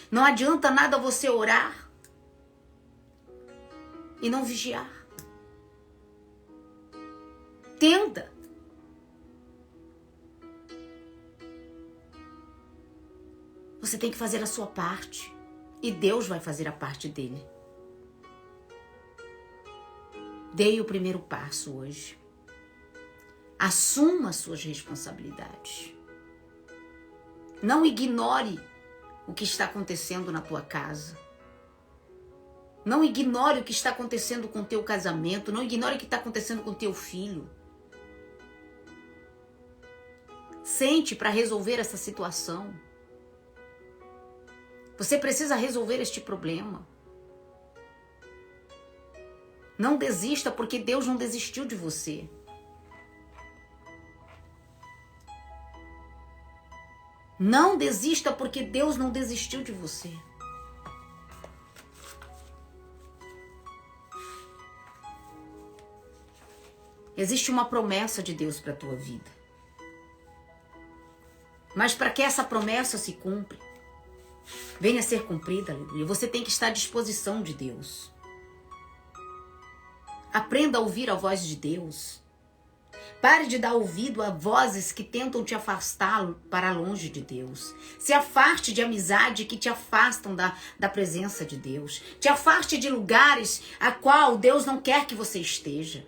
Não adianta nada você orar e não vigiar. Tenta. Você tem que fazer a sua parte. E Deus vai fazer a parte dele. Dê o primeiro passo hoje. Assuma as suas responsabilidades. Não ignore o que está acontecendo na tua casa. Não ignore o que está acontecendo com o teu casamento. Não ignore o que está acontecendo com o teu filho. sente para resolver essa situação. Você precisa resolver este problema. Não desista, porque Deus não desistiu de você. Não desista, porque Deus não desistiu de você. Existe uma promessa de Deus para a tua vida. Mas para que essa promessa se cumpra, venha a ser cumprida, aleluia, você tem que estar à disposição de Deus. Aprenda a ouvir a voz de Deus. Pare de dar ouvido a vozes que tentam te afastar para longe de Deus. Se afaste de amizade que te afastam da presença de Deus. Te afaste de lugares a qual Deus não quer que você esteja.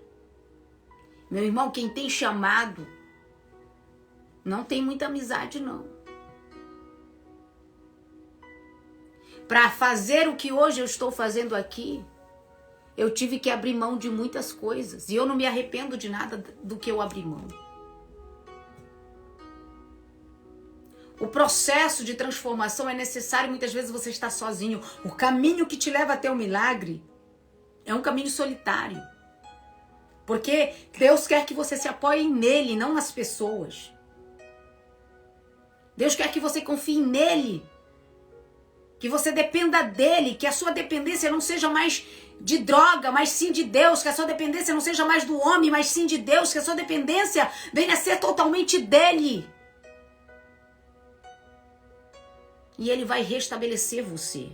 Meu irmão, quem tem chamado não tem muita amizade, não. Para fazer o que hoje eu estou fazendo aqui, eu tive que abrir mão de muitas coisas. E eu não me arrependo de nada do que eu abri mão. O processo de transformação é necessário. Muitas vezes você está sozinho. O caminho que te leva até o milagre é um caminho solitário. Porque Deus quer que você se apoie nele, não nas pessoas. Deus quer que você confie nele. Que você dependa dele. Que a sua dependência não seja mais de droga, mas sim de Deus. Que a sua dependência não seja mais do homem, mas sim de Deus. Que a sua dependência venha a ser totalmente dele. E ele vai restabelecer você.